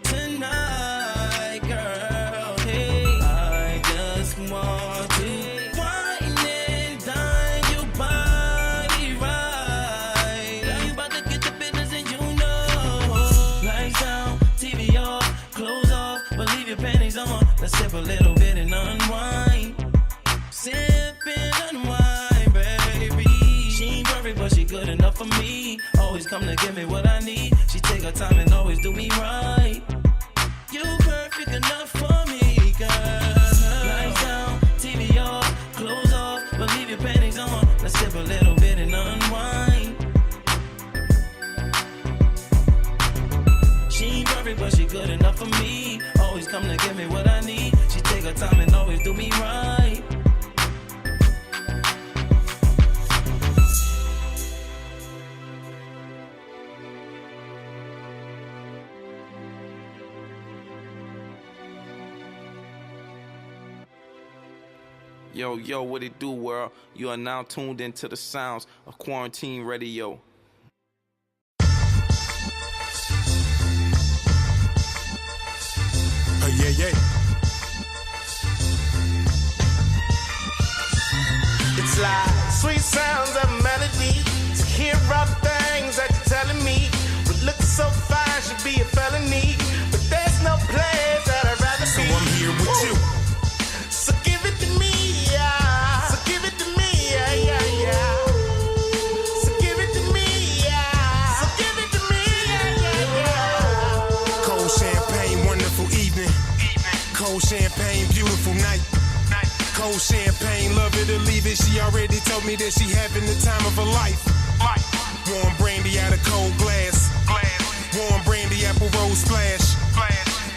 tonight, girl? Hey, I just want to wine and dine your body right. Girl, you about to get the business and you know. Lights down, TV off, clothes off, but leave your panties on. Let's sip a little bit and unwind. Sip and unwind, baby. She ain't perfect, but she good enough for me. Always come to give me what I need. She take her time and always do me right. You perfect enough for me, girl. Lights down, TV off, clothes off, but leave your panties on. Let's sip a little bit and unwind. She ain't perfect, but she good enough for me. Always come to give me what I need. She take her time and always do me right. Yo, yo, what it do, world? You are now tuned into the sounds of Quarantine Radio. Yeah, yeah. It's like sweet sounds of melody. To hear all the things that you're telling me. What looks so fine should be a felony. But there's no place that I'd rather be. So I'm here with you. So give it to me, yeah. So give it to me, yeah, yeah, yeah. So give it to me, yeah. So give it to me, yeah, yeah, yeah. Cold champagne, wonderful evening. Cold champagne, beautiful night. Cold champagne, love it or leave it. She already told me that she having the time of her life. Warm brandy out of cold glass. Warm brandy, apple rose splash.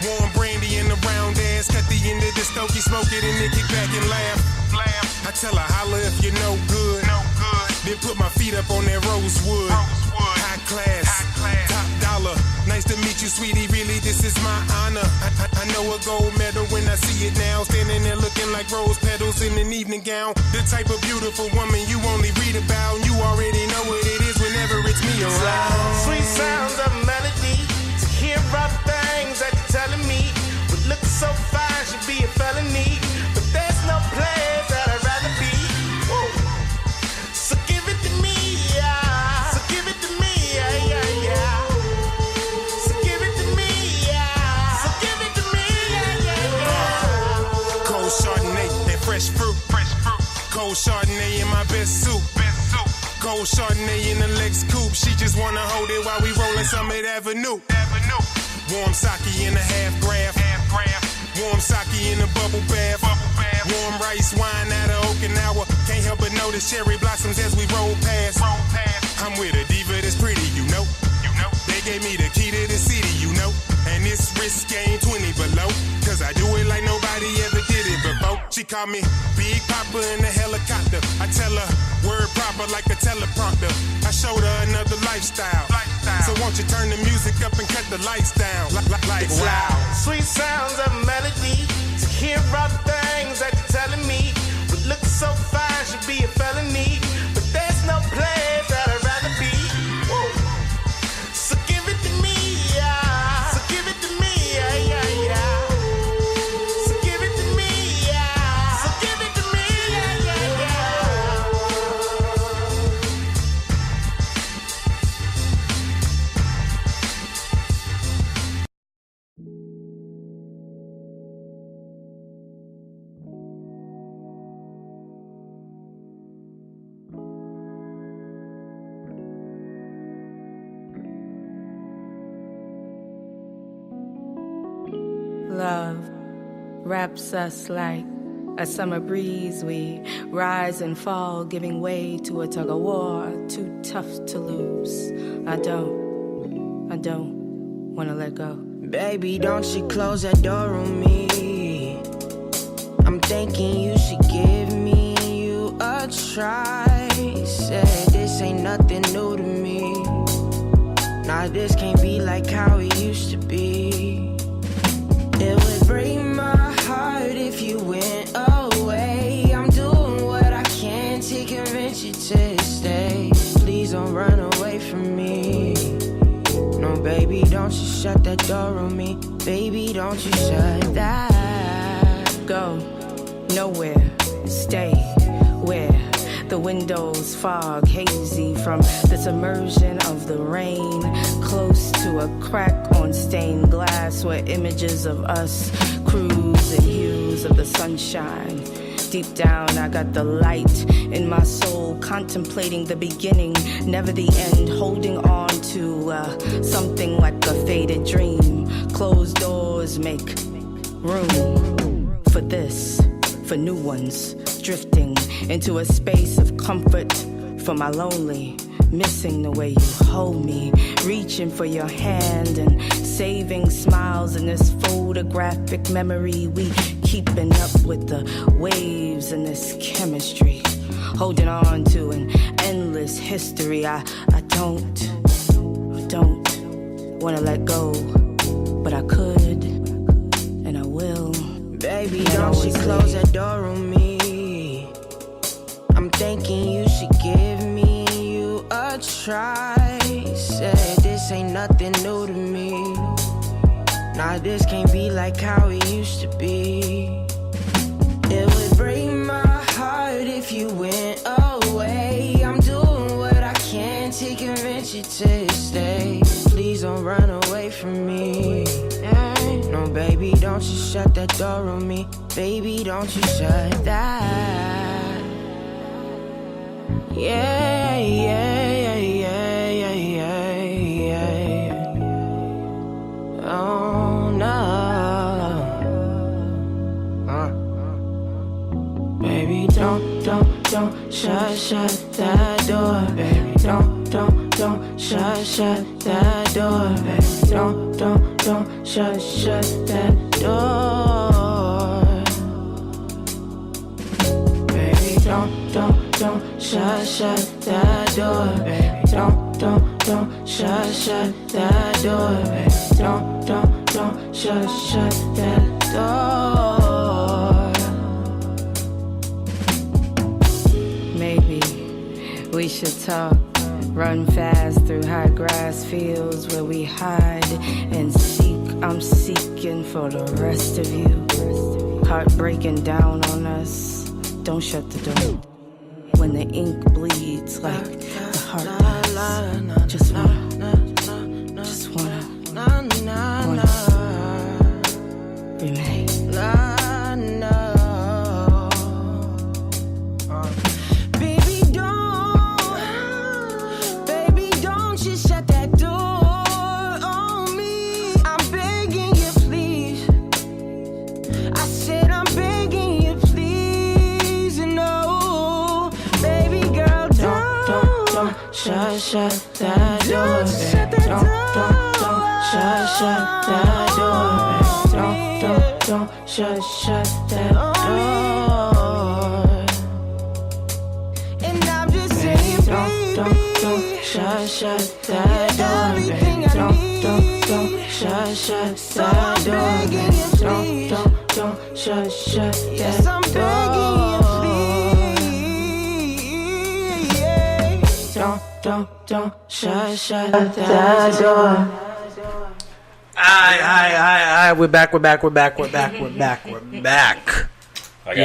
Warm brandy in the round ass. Cut the end of the stogie, smoke it and then kick back and laugh. I tell her, holla if you're no good. Then put my feet up on that rosewood. High class, top dollar. Nice to meet you, sweetie. Really, this is my honor. I know a gold medal when I see it now. Standing there looking like rose petals in an evening gown. The type of beautiful woman you only read about. You already know what it is whenever it's me around. Sweet sounds of melody. To hear all the things that you're telling me. What looks so fine should be a felony. But there's no place that I'd rather be. Woo. So give it to me, yeah. So give it to me, yeah, yeah, yeah. So give it to me, yeah. So give it to me, yeah, yeah, yeah. Cold Chardonnay and fresh fruit. Cold Chardonnay in my best suit. Cold Chardonnay in the Lex coupe. She just wanna hold it while we rollin' Summit Avenue. Warm sake in a half graph. Warm sake in a bubble bath. Warm rice wine out of Okinawa. Can't help but notice cherry blossoms as we roll past. I'm with a diva that's pretty, you know. They gave me the key to the city, you know. And this wrist game 20 below. Cause I do it like nobody ever did it before. She call me Big Papa in the helicopter. I tell her word proper like a teleprompter. I showed her another lifestyle. So won't you turn the music up and cut the lights down? Like It's wow. loud, sweet sounds of melody. To hear all the things that you're telling me. What looks so fine should be a felony. But there's no place that I'd rather be. Woo. So give it to me, yeah. So give it to me, yeah, yeah, yeah. So give it to me, yeah. So give it to me, yeah, yeah, yeah. Love. wraps us like a summer breeze. We rise and fall, giving way to a tug of war, too tough to lose. I don't wanna let go. Baby, don't you close that door on me. I'm thinking you should give me you a try. Said this ain't nothing new to me. Nah, this can't be like how it used to be. It would break my heart if you went away. I'm doing what I can to convince you to stay. Please don't run away from me. No, baby, don't you shut that door on me. Baby, don't you shut that. Go nowhere, stay where the windows fog hazy from the submersion of the rain, close to a crack on stained glass where images of us cruise in hues of the sunshine. Deep down I got the light in my soul, contemplating the beginning, never the end, holding on to something like a faded dream. Closed doors make room for this, for new ones, drifting into a space of comfort for my lonely, missing the way you hold me, reaching for your hand and saving smiles in this photographic memory. We keeping up with the waves in this chemistry, holding on to an endless history. I don't wanna let go, but I could and I will. Baby, don't you close that door on me. I'm thinking you should give me you a try. Said this ain't nothing new to me. Nah, this can't be like how it used to be. It would break my heart if you went away. I'm doing what I can to convince you to stay. Please don't run away from me. No, baby, don't you shut that door on me. Baby, don't you shut that. Yeah, yeah, yeah, yeah, yeah, yeah. Oh, no. Baby, don't shut that door. Baby, don't shut that door. Baby, don't shut that door. Baby, don't shut that door. Baby, don't shut that door. Baby, don't shut that door. Maybe we should talk. Run fast through high grass fields where we hide and seek. I'm seeking for the rest of you. Heart breaking down on us. Don't shut the door. When the ink bleeds like the heart does. Just wanna remain. Shut that door, baby. Don't shut that door, baby. Don't shut that door. And I'm just saying, don't shut that door, baby. Don't shut that door, baby. Don't shut that door. Don't shut that door. Aye, we're back. I gotta say,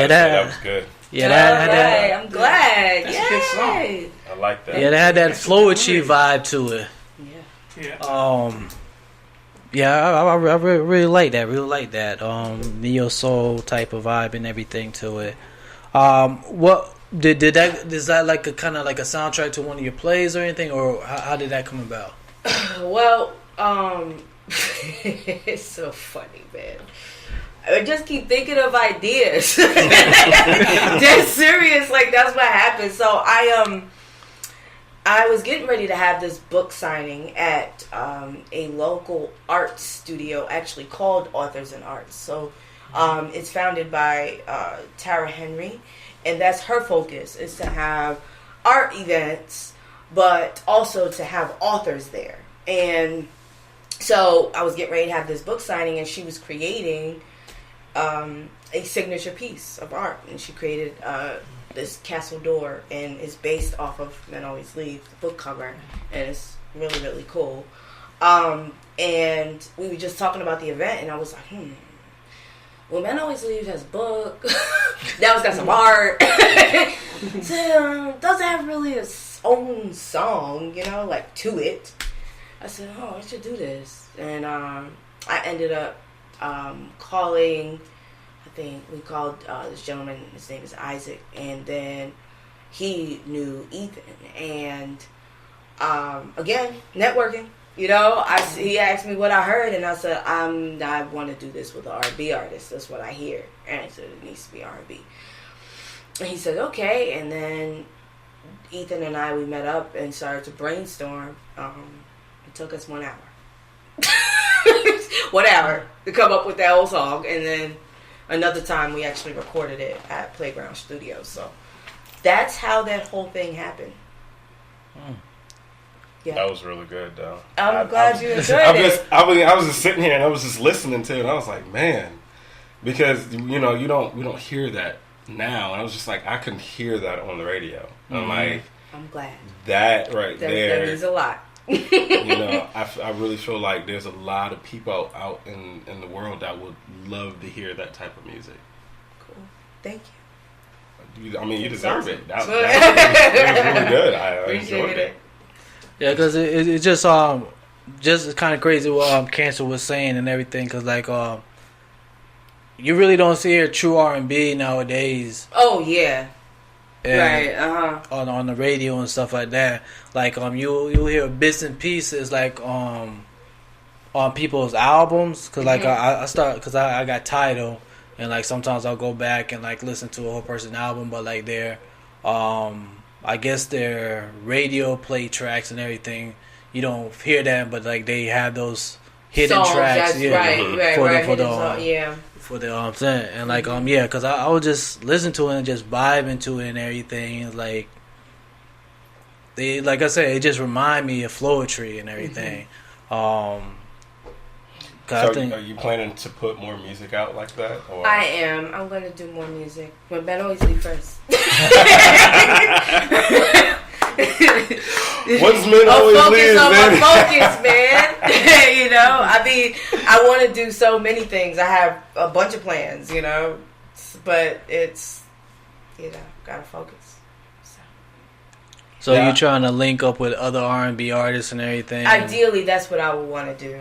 that was good. Yeah, that I'm glad. That's a good song. I like that. Yeah, that had that flowy vibe to it. Yeah. I really like that. Really like that. Neo soul type of vibe and everything to it. What did that? Is that like a kind of like a soundtrack to one of your plays or anything, or how did that come about? Well, it's so funny, man. I just keep thinking of ideas. Dead serious, like that's what happened. So I was getting ready to have this book signing at a local art studio, actually called Authors and Arts. So it's founded by Tara Henry, and that's her focus, is to have art events, but also to have authors there. And so I was getting ready to have this book signing, and she was creating a signature piece of art, and she created this castle door, and it's based off of Men Always Leave, the book cover, and it's really, really cool. And we were just talking about the event, and I was like, well, Men Always Leave has a book. Now it's got some art. So, doesn't have really its own song, like to it. I said, I should do this. And I ended up calling, I think we called this gentleman, his name is Isaac, and then he knew Ethan. And again, networking. He asked me what I heard, and I said, I want to do this with an R&B artist. That's what I hear. And I said, it needs to be R&B. And he said, okay. And then Ethan and we met up and started to brainstorm. It took us 1 hour. 1 hour to come up with that whole song. And then another time we actually recorded it at Playground Studios. So that's how that whole thing happened. Yeah. That was really good, though. I'm glad you enjoyed it. I was just sitting here and I was just listening to it, and I was like, man, because we don't hear that now. And I was just like, I couldn't hear that on the radio. I'm like, I'm glad that there. That means a lot. I really feel like there's a lot of people out in the world that would love to hear that type of music. Cool. Thank you. You deserve it. That was really good. I enjoyed it. Yeah, because it's just kind of crazy what Cancer was saying and everything. Because you really don't see a true R&B nowadays. Oh yeah. And on the radio and stuff like that. Like you'll hear bits and pieces like on people's albums. Because like I got Tidal, and like sometimes I'll go back and like listen to a whole person's album, but like their I guess their radio play tracks and everything, you don't hear that, but like they have those hidden songs, tracks, for the thing. And like because I would just listen to it and just vibe into it and everything. Like they, like I said, it just remind me of Floetry and everything. Are you planning to put more music out like that? Or? I am. I'm going to do more music. But Ben always leave first. What's Men Always Leave, man? Focus, man. I want to do so many things. I have a bunch of plans, but it's, gotta focus. So you're trying to link up with other R&B artists and everything? Ideally, that's what I would want to do.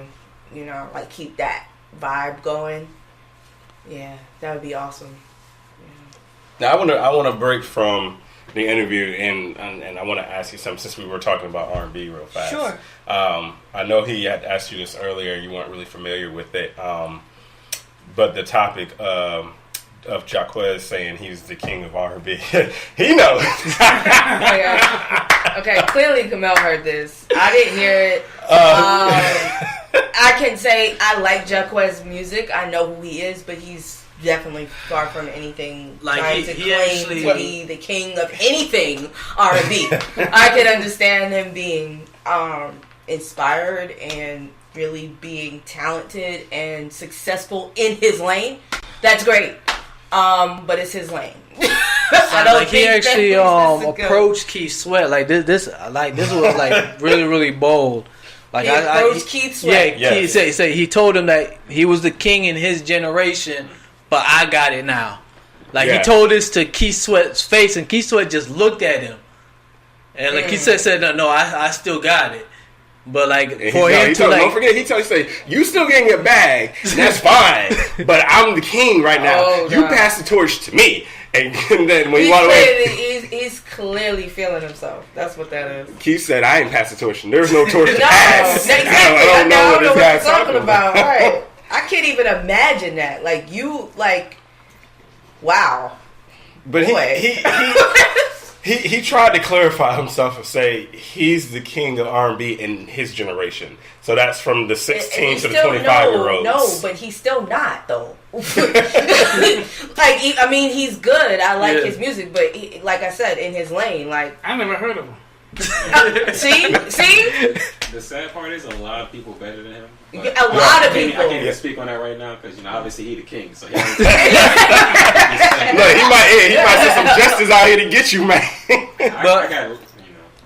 Like keep that vibe going. Yeah, that would be awesome. Now I want to break from the interview and I want to ask you something, since we were talking about R&B real fast. Sure. I know he had asked you this earlier. You weren't really familiar with it, but the topic of Jacquez saying he's the king of R&B, he knows. Okay, clearly Kamel heard this. I didn't hear it. I can say I like Jacquez's music. I know who he is, but he's definitely far from anything like trying to claim to be the king of anything R&B. I can understand him being inspired and really being talented and successful in his lane. That's great. But it's his lane. I don't think he actually approached Keith Sweat like this was like really, really bold. Like he approached Keith Sweat. Yeah, he told him that he was the king in his generation, but I got it now. Like he told this to Keith Sweat's face, and Keith Sweat just looked at him, and like Keith Sweat said, "No, I still got it." But like for him to don't forget, he say, "You still getting your bag? That's fine, but I'm the king right now. You pass the torch to me." And then when you walk away, he's clearly feeling himself. That's what that is. Keith said, "I ain't pass the torch. There's no torch to pass." Exactly. I don't know what this guy's talking about. Right. I can't even imagine that. Like you, like, wow. But he tried to clarify himself and say he's the king of R&B in his generation. So that's from the 16 to the 25-year-olds. No, but he's still not though. Like, I mean, he's good. I like his music, but he, like I said, in his lane. Like, I never heard of him. See. The sad part is a lot of people better than him. A lot of people. I can't even speak on that right now because obviously he the king. So he Look, he might say some justice out here to get you, man.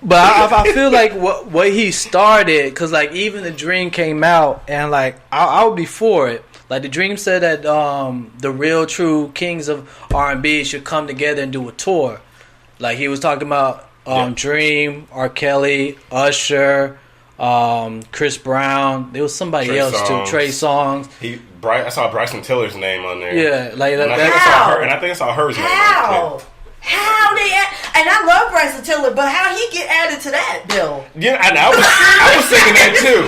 But I feel like what he started, because like even the Dream came out, and like I would be for it. Like the Dream said that the real true kings of R&B should come together and do a tour. Like he was talking about Dream, R. Kelly, Usher, Chris Brown. There was somebody Trey else Songz. too. Trey Songz. I saw Bryson Tiller's name on there. Yeah, like that. And I think I saw hers name on there too. How they and I love Bryson Tiller, but how he get added to that bill? Yeah, I was thinking that too.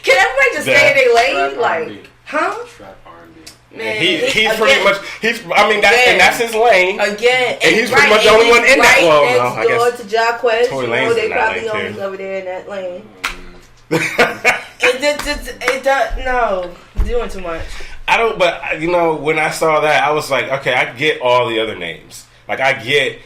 Can everybody just stay in their lane? Like, huh? Man, he's pretty much and that's his lane again, and he's pretty much the only one in that. Well, no, I guess to Jacquez, Tory you Lane's know, they in that probably lane, only too. over there in that lane. No, doing too much. I don't, but when I saw that, I was like, okay, I get all the other names. Like I get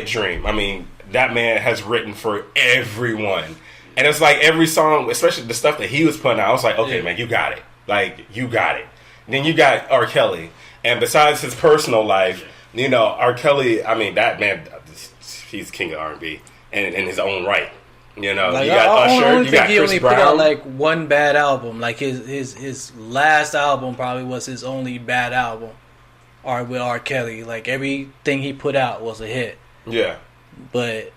Dream. I mean, that man has written for everyone, and it's like every song, especially the stuff that he was putting out, I was like, okay, man, you got it. Like you got it. Then you got R. Kelly, and besides his personal life, R. Kelly. I mean, that man, he's king of R&B, and in his own right. Like, you got Usher, you got he Chris only Brown. put out like one bad album. Like his last album probably was his only bad album. Or with R. Kelly, like everything he put out was a hit. Yeah, but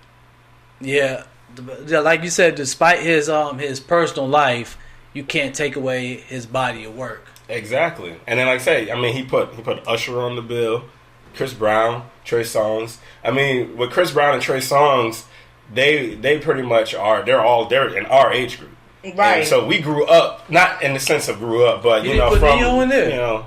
like you said, despite his personal life, you can't take away his body of work. Exactly, and then like I say, I mean, he put Usher on the bill, Chris Brown, Trey Songz. I mean, with Chris Brown and Trey Songz, they pretty much they're in our age group, right? And so we grew up, not in the sense of grew up, but put from Neo in there.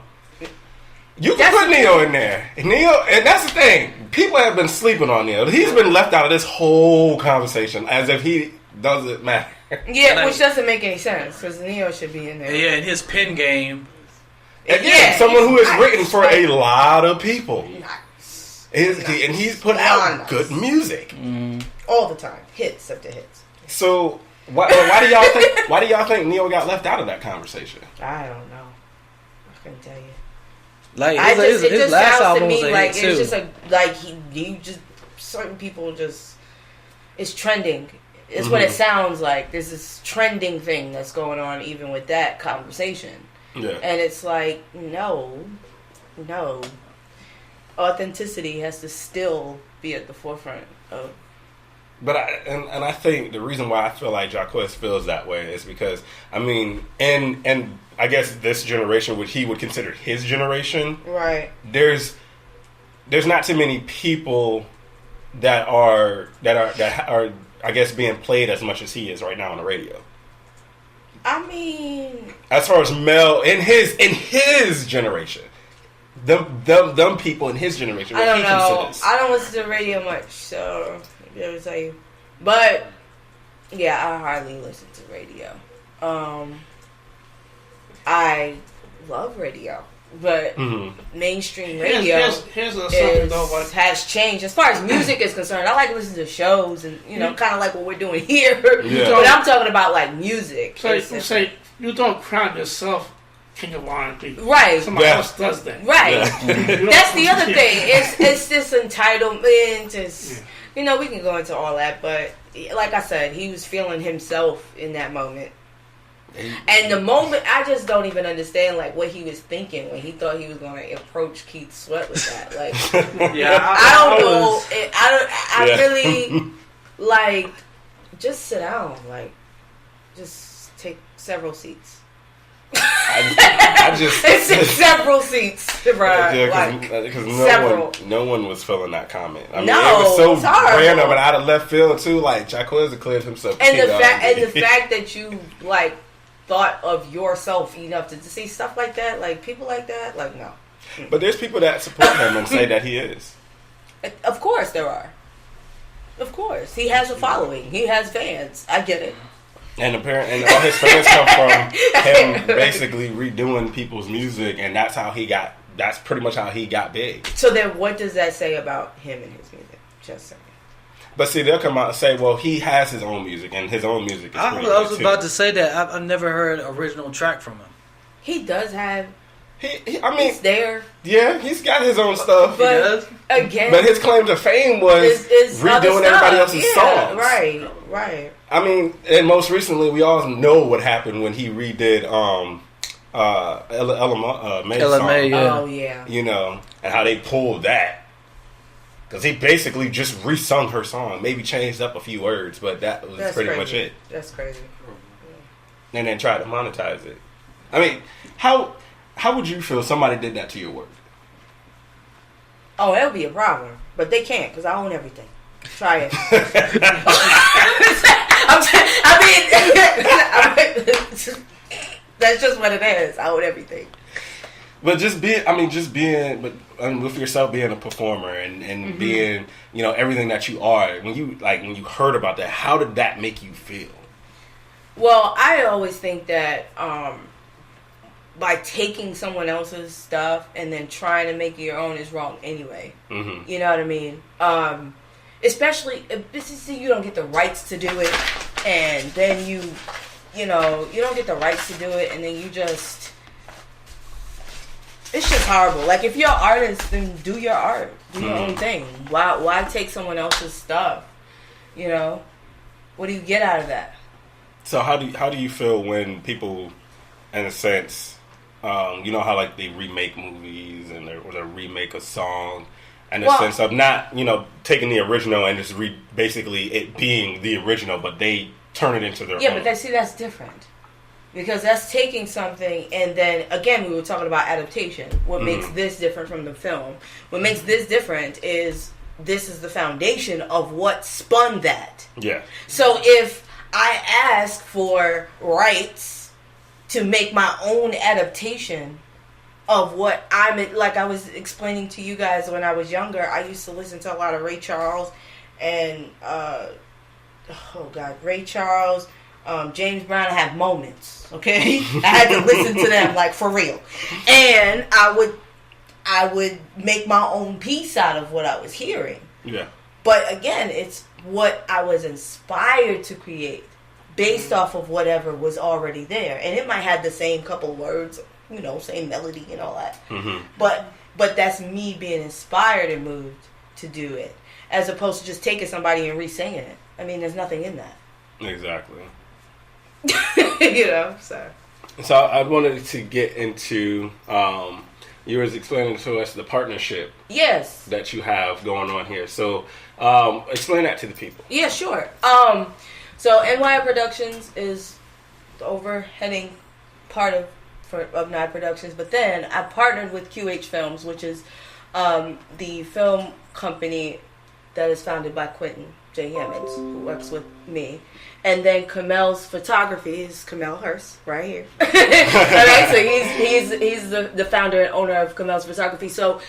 You can put Neo in there. Neo, and that's the thing. People have been sleeping on Neo. He's been left out of this whole conversation as if he doesn't matter. Yeah, which doesn't make any sense because Neo should be in there. Yeah, in his pen game. Someone who has written for a lot of people. And he's put out good music all the time, hits after hits. So why do y'all think Neo got left out of that conversation? I don't know. I couldn't tell you. Like it his just last sounds album to was me a like hit it's too. just he just certain people just it's trending. It's what it sounds like. There's this trending thing that's going on even with that conversation. Yeah. And it's like no. Authenticity has to still be at the forefront of. But I think the reason why I feel like Jacquez feels that way is because I mean, and I guess this generation, which he would consider his generation, right? There's not too many people that are I guess being played as much as he is right now on the radio. I mean, as far as male in his generation, them people in his generation. I don't know. I don't listen to the radio much, so I'll be able to tell you. But yeah, I hardly listen to radio. I love radio, but mainstream radio has changed as far as music is concerned. I like listening to shows and kind of like what we're doing here. Yeah. But I'm talking about like music. So you don't crown yourself king of R&B, right? Somebody else does that, right? Yeah. That's the other thing. It's this entitlement. It's we can go into all that, but like I said, he was feeling himself in that moment. And the moment, I just don't even understand like what he was thinking when he thought he was going to approach Keith Sweat with that. Like, I don't know. I really like just sit down. Like, just take several seats. I just it's several seats, bro. Because no one was feeling that comment. I mean, it was so random and out of left field too. Like Jacquez declared himself, and the fact that you like thought of yourself enough to see stuff like that, like people like that, like no. But there's people that support him and say that he is. Of course there are. Of course. He has a following. He has fans. I get it. And apparently, and all his fans come from him basically redoing people's music, and that's pretty much how he got big. So then what does that say about him and his music? Just saying. But see, they'll come out and say, well, he has his own music, and his own music is pretty I was good, about too. to say that. I've never heard an original track from him. He does have... he's there. Yeah, he's got his own stuff. But he does. Again... But his claim to fame was redoing everybody else's songs. Right. I mean, and most recently, we all know what happened when he redid May's song. Yeah. Oh, yeah. You know, and how they pulled that. Because he basically just re-sung her song. Maybe changed up a few words, but that's pretty much it. That's crazy. And then tried to monetize it. I mean, how would you feel if somebody did that to your work? Oh, that would be a problem. But they can't, because I own everything. Try it. That's just what it is. I own everything. But with yourself being a performer and being, you know, everything that you are, when you heard about that, how did that make you feel? Well, I always think that by taking someone else's stuff and then trying to make it your own is wrong anyway. Mm-hmm. You know what I mean? Especially if you don't get the rights to do it, and then you don't get the rights to do it, and then you just... It's just horrible. Like, if you're an artist, then do your art. Do your own thing. Why take someone else's stuff? You know? What do you get out of that? So how do you feel when people, in a sense, you know how like they remake movies and or they remake a song, in a sense of not, you know, taking the original and just basically it being the original, but they turn it into their own. Yeah, but that's different. Because that's taking something, and then, again, we were talking about adaptation. What makes this different from the film? What makes this different is this is the foundation of what spun that. Yeah. So if I ask for rights to make my own adaptation of what like I was explaining to you guys when I was younger, I used to listen to a lot of Ray Charles and, Ray Charles, James Brown. I had moments, okay? I had to listen to them, like, for real. And I would make my own piece out of what I was hearing. Yeah. But again, it's what I was inspired to create based off of whatever was already there. And it might have the same couple words, you know, same melody and all that. Mm-hmm. But that's me being inspired and moved to do it, as opposed to just taking somebody and re-singing it. I mean, there's nothing in that. Exactly. You know, so I wanted to get into, you was explaining to us the partnership that you have going on here. So explain that to the people. Yeah, sure. So N.Y.I Productions is the overheading part of N.Y.I Productions, but then I partnered with QH Films, which is the film company that is founded by Quentin J. Hammonds, who works with me. And then Kamel's photography is Kamel Hurst, right here. Alright, so he's the founder and owner of Kamel's photography. So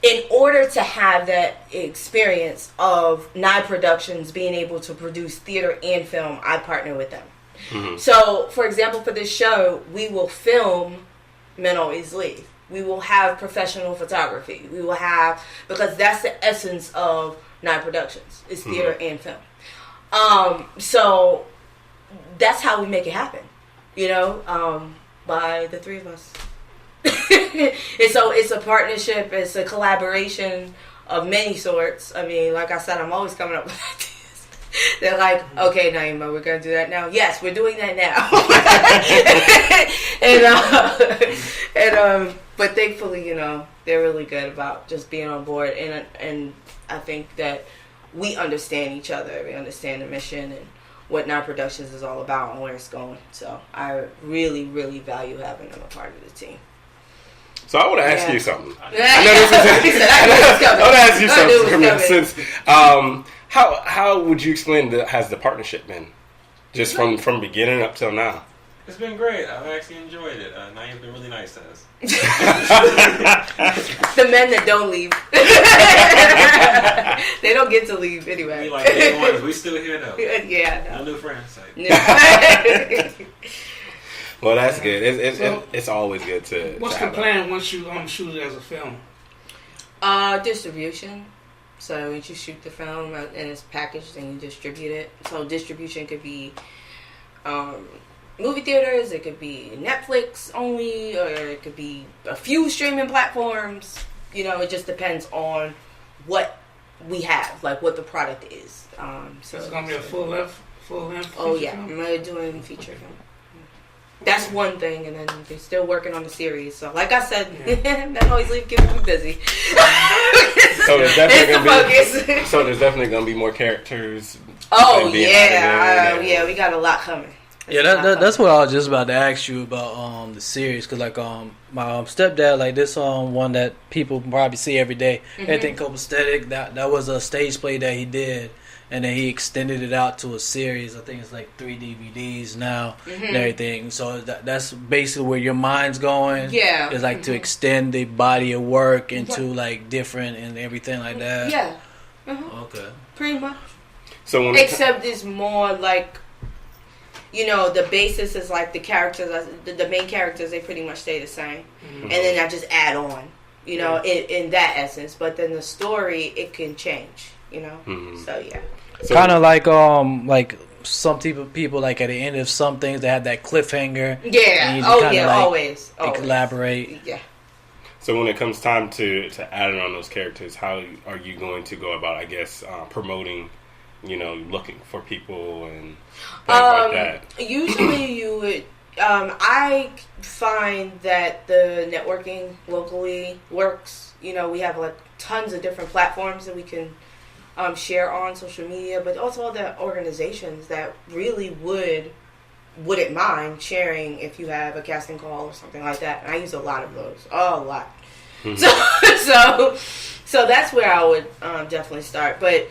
in order to have that experience of N.Y.I Productions being able to produce theater and film, I partner with them. Mm-hmm. So, for example, for this show, we will film Men Always Leave. We will have professional photography. We will have, because that's the essence of N.Y.I Productions, is theater and film. So that's how we make it happen, you know, by the three of us. And so it's a partnership, it's a collaboration of many sorts. I mean, like I said, I'm always coming up with ideas. They're like, okay, Naima, we're going to do that now. Yes, we're doing that now. But thankfully, you know, they're really good about just being on board. And I think that we understand each other. We understand the mission and what N.Y.I Productions is all about and where it's going. So I really, really value having them a part of the team. So I want to ask you something. I want to ask you something. Since how would you explain has the partnership been, just from beginning up till now? It's been great. I've actually enjoyed it. Naima's been really nice to us. The men that don't leave. They don't get to leave anyway. We like day ones. We still here though. Yeah. No new friends. Well, that's good. It's always good to. What's the plan once you shoot it as a film? Distribution. So once you shoot the film and it's packaged and you distribute it. So distribution could be movie theaters, it could be Netflix only, or it could be a few streaming platforms. You know, it just depends on what we have, like what the product is. So it's gonna be a full length. Oh yeah, I'm doing feature film. That's one thing, and then they're still working on the series. So, like I said, that always keeps me busy. So there's definitely gonna be more characters. Oh yeah, we got a lot coming. That's what I was just about to ask you about the series, because like my stepdad, like this one that people probably see every day, Everything Copacetic, that was a stage play that he did, and then he extended it out to a series. I think it's like 3 DVDs now and everything. So that's basically where your mind's going. Yeah, is like to extend the body of work into like different and everything like that. Yeah. Okay. Pretty much. So except it's more like, you know, the basis is like the characters, the main characters, they pretty much stay the same. And then I just add on, you know, in that essence. But then the story, it can change, you know. So, yeah. Kind of like some people like at the end of some things, they have that cliffhanger. Yeah. Always. Collaborate. Yeah. So when it comes time to add on those characters, how are you going to go about, I guess, promoting, you know, looking for people and things like that? Usually you would, I find that the networking locally works. You know, we have like tons of different platforms that we can share on social media, but also other organizations that really wouldn't mind sharing if you have a casting call or something like that. And I use a lot of those. A lot. So that's where I would definitely start. But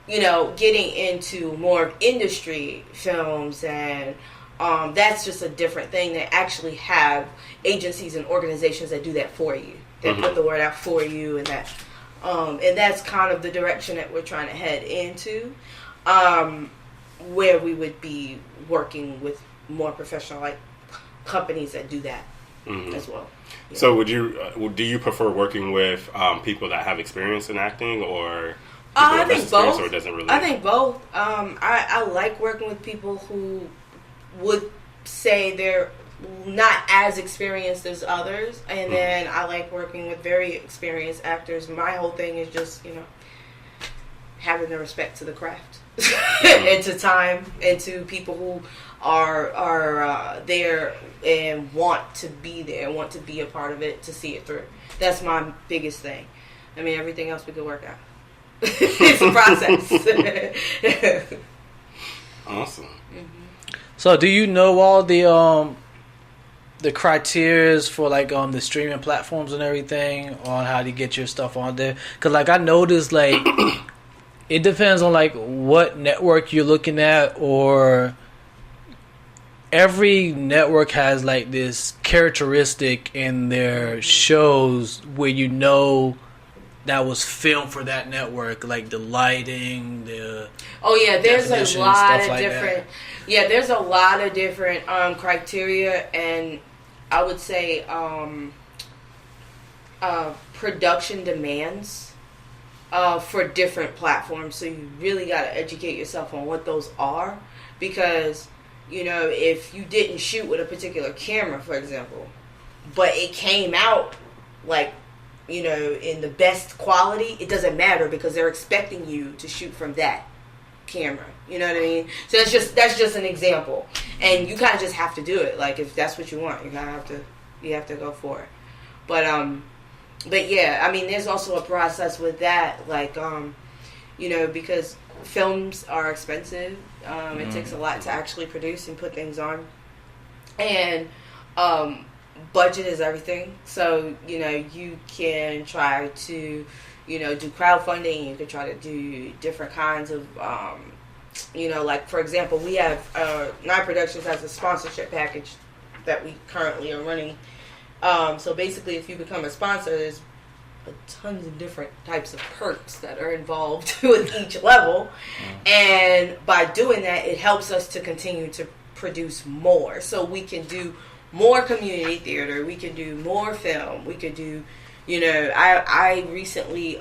you know, getting into more industry films, and that's just a different thing. They actually have agencies and organizations that do that for you. They put the word out for you, and that's kind of the direction that we're trying to head into, where we would be working with more professional like companies that do that as well. Yeah. So do you prefer working with people that have experience in acting, or I think both. Or doesn't really? I think both. I like working with people who would say they're not as experienced as others, and then I like working with very experienced actors. My whole thing is just, you know, having the respect to the craft and to time and to people who are there and want to be there, want to be a part of it, to see it through. That's my biggest thing. I mean, everything else we could work out. It's a process. Awesome. So, do you know all the criterias for like the streaming platforms and everything on how to get your stuff on there? Because like I noticed, like it depends on like what network you're looking at, or every network has like this characteristic in their shows where you know that was filmed for that network, like the lighting, the there's a lot of like different there's a lot of different criteria, and I would say production demands for different platforms. So you really got to educate yourself on what those are, because you know, if you didn't shoot with a particular camera, for example, but it came out like, you know, in the best quality, it doesn't matter, because they're expecting you to shoot from that camera. You know what I mean? So that's just an example, and you kind of just have to do it. Like, if that's what you want, you have to go for it. But yeah, I mean, there's also a process with that, like you know, because films are expensive. It takes a lot to actually produce and put things on, and budget is everything. So, you know, you can try to, you know, do crowdfunding. You can try to do different kinds of like for example, we have N.Y.I Productions has a sponsorship package that we currently are running. So basically, if you become a sponsor, there's tons of different types of perks that are involved with each level, and by doing that, it helps us to continue to produce more. So we can do more community theater, we can do more film, we could do, I recently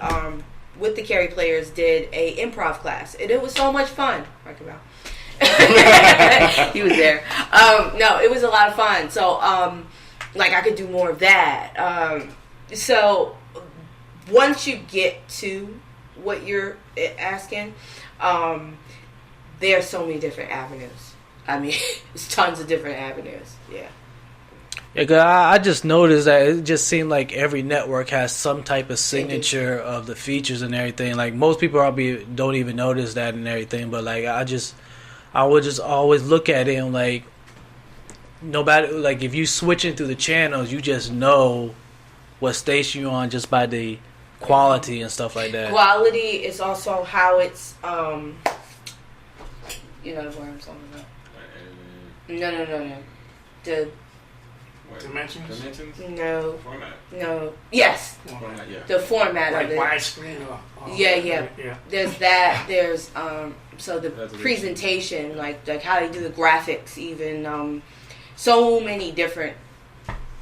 with the Carrie Players did a improv class, and it was so much fun. He was there. No, it was a lot of fun. So I could do more of that. So once you get to what you're asking, there are so many different avenues. I mean, there's tons of different avenues. Yeah. Yeah, 'cause I just noticed that it just seemed like every network has some type of signature of the features and everything. Like most people probably don't even notice that and everything, but like I would just always look at it and like, no matter like if you switching through the channels, you just know what station you're on just by the quality and stuff like that. Quality is also how it's you know where I'm talking about. No. The Dimensions? No. Format? No. Yes. Format, yeah. The format like of it. Widescreen or yeah. There's that. There's so the Resolution. presentation, like how they do the graphics, even so many different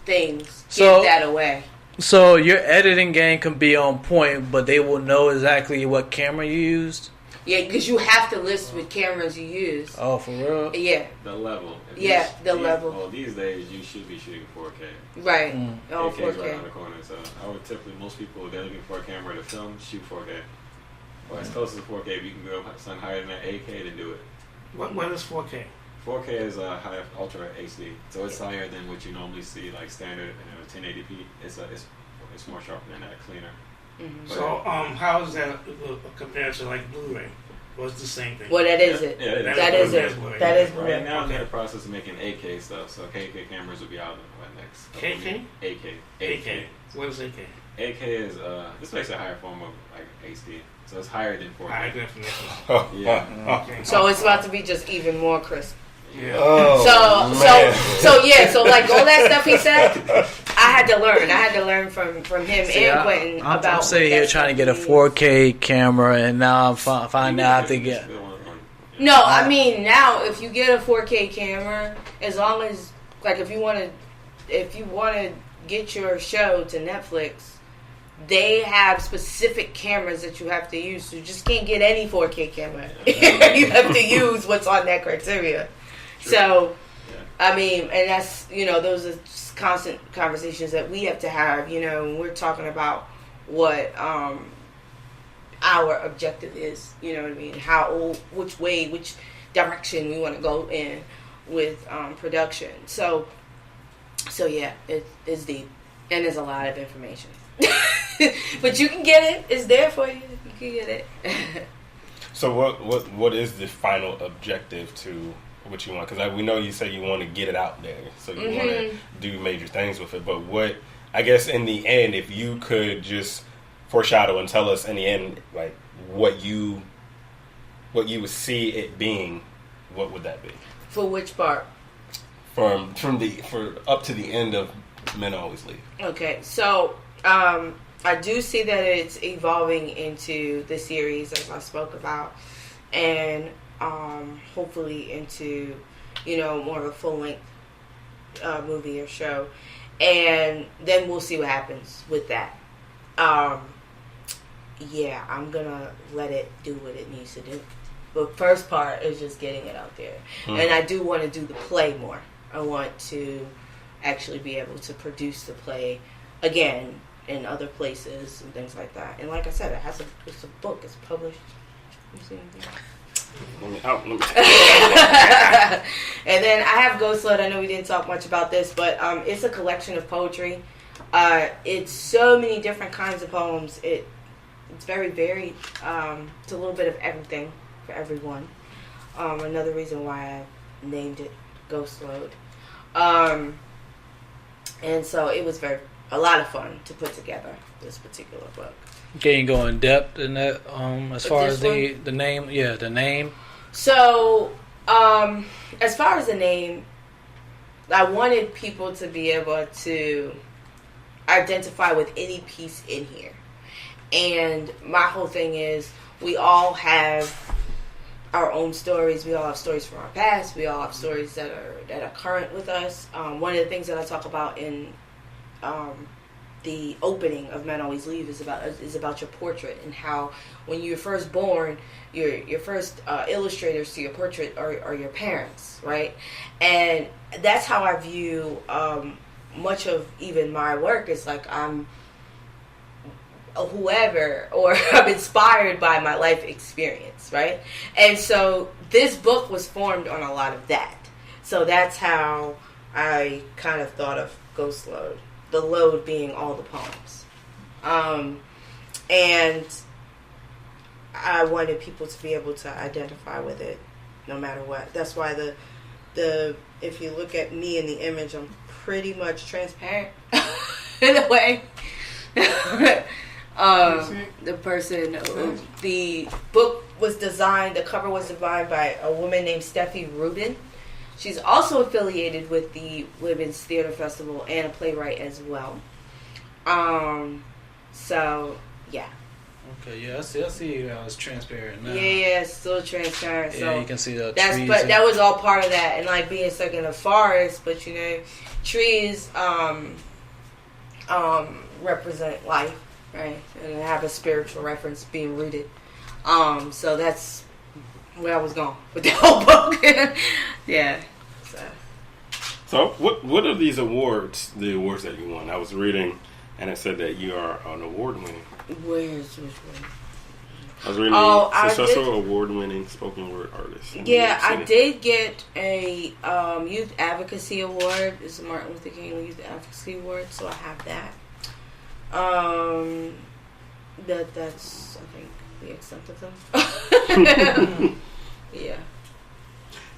things give that away. So your editing game can be on point, but they will know exactly what camera you used. Yeah, because you have to list what cameras you use. Oh, for real? Yeah. The level. Level. Well, these days you should be shooting 4K. Right. Oh, 4K. 4K. Right around the corner. So I would typically, most people, they're looking for a camera to film, shoot 4K. Or as close to 4K, if you can go something higher than that 8K, to do it. What is 4K? 4K is a high ultra HD, so it's higher than what you normally see, like standard 1080p. It's more sharper than that, cleaner. Mm-hmm. So how is that compared to like Blu-ray? Well, it's the same thing. Well, that is it. Yeah, that is it. That is Blu-ray. Right now, I'm in the process of making 8K stuff, so 8K cameras will be out next. KK? 8K. What is 8K? 8K is this makes a higher form of like HD, so it's higher than 4K. Higher definition. Yeah. Okay. So it's about to be just even more crisp. Yeah. So like all that stuff he said, I had to learn from him and Quentin about. I'm sitting here trying to get a 4K camera, and now I'm finding out I have to get. No, I mean now if you get a 4K camera, as long as like if you want to get your show to Netflix, they have specific cameras that you have to use. So you just can't get any 4K camera. You have to use what's on that criteria. Sure. So, I mean, and that's, those are just constant conversations that we have to have, when we're talking about what our objective is, you know what I mean? Which direction we want to go in with production. So yeah, it's deep. And there's a lot of information. But you can get it. It's there for you. You can get it. So what is the final objective to what you want? Because we know you say you want to get it out there, so you want to do major things with it. But what, I guess, in the end, if you could just foreshadow and tell us in the end, like what you would see it being, what would that be? For which part? For up to the end of Men Always Leave. Okay, so I do see that it's evolving into the series as I spoke about, and hopefully into more of a full-length movie or show, and then we'll see what happens with that. Yeah, I'm gonna let it do what it needs to do. But first part is just getting it out there, and I do want to do the play more. I want to actually be able to produce the play again in other places and things like that. And like I said, it's a book. It's published. You see anything? And then I have Ghost Load. I know we didn't talk much about this, but it's a collection of poetry. It's so many different kinds of poems. It's very varied. It's a little bit of everything for everyone. Another reason why I named it Ghost Load. And so it was a lot of fun to put together this particular book. Can you go in depth in that as far as the name? Yeah, the name. So, as far as the name, I wanted people to be able to identify with any piece in here. And my whole thing is, we all have our own stories. We all have stories from our past. We all have stories that are current with us. One of the things that I talk about in the opening of Men Always Leave is about your portrait, and how when you're first born, your first illustrators to your portrait are your parents, right? And that's how I view much of even my work. It's like I'm whoever, or I'm inspired by my life experience, right? And so this book was formed on a lot of that. So that's how I kind of thought of Ghost Load. The load being all the poems. And I wanted people to be able to identify with it no matter what. That's why the if you look at me in the image, I'm pretty much transparent in a way. The book was designed, the cover was designed by a woman named Steffi Rubin. She's also affiliated with the Women's Theater Festival and a playwright as well. So, yeah. Okay, yeah, I see it's transparent now. Yeah, it's still transparent. Yeah, so you can see the that's, trees. But that was all part of that, and like being stuck in a forest. But you know, trees represent life, right? And have a spiritual reference, being rooted. So that's where I was going with the whole book. Yeah. So what are these awards? The awards that you won? I was reading, and it said that you are an award-winning. Where's which one? I was reading successful award-winning spoken word artist. Yeah, I did get a Youth Advocacy Award. It's the Martin Luther King Youth Advocacy Award, so I have that. That's I think the extent of them. Yeah.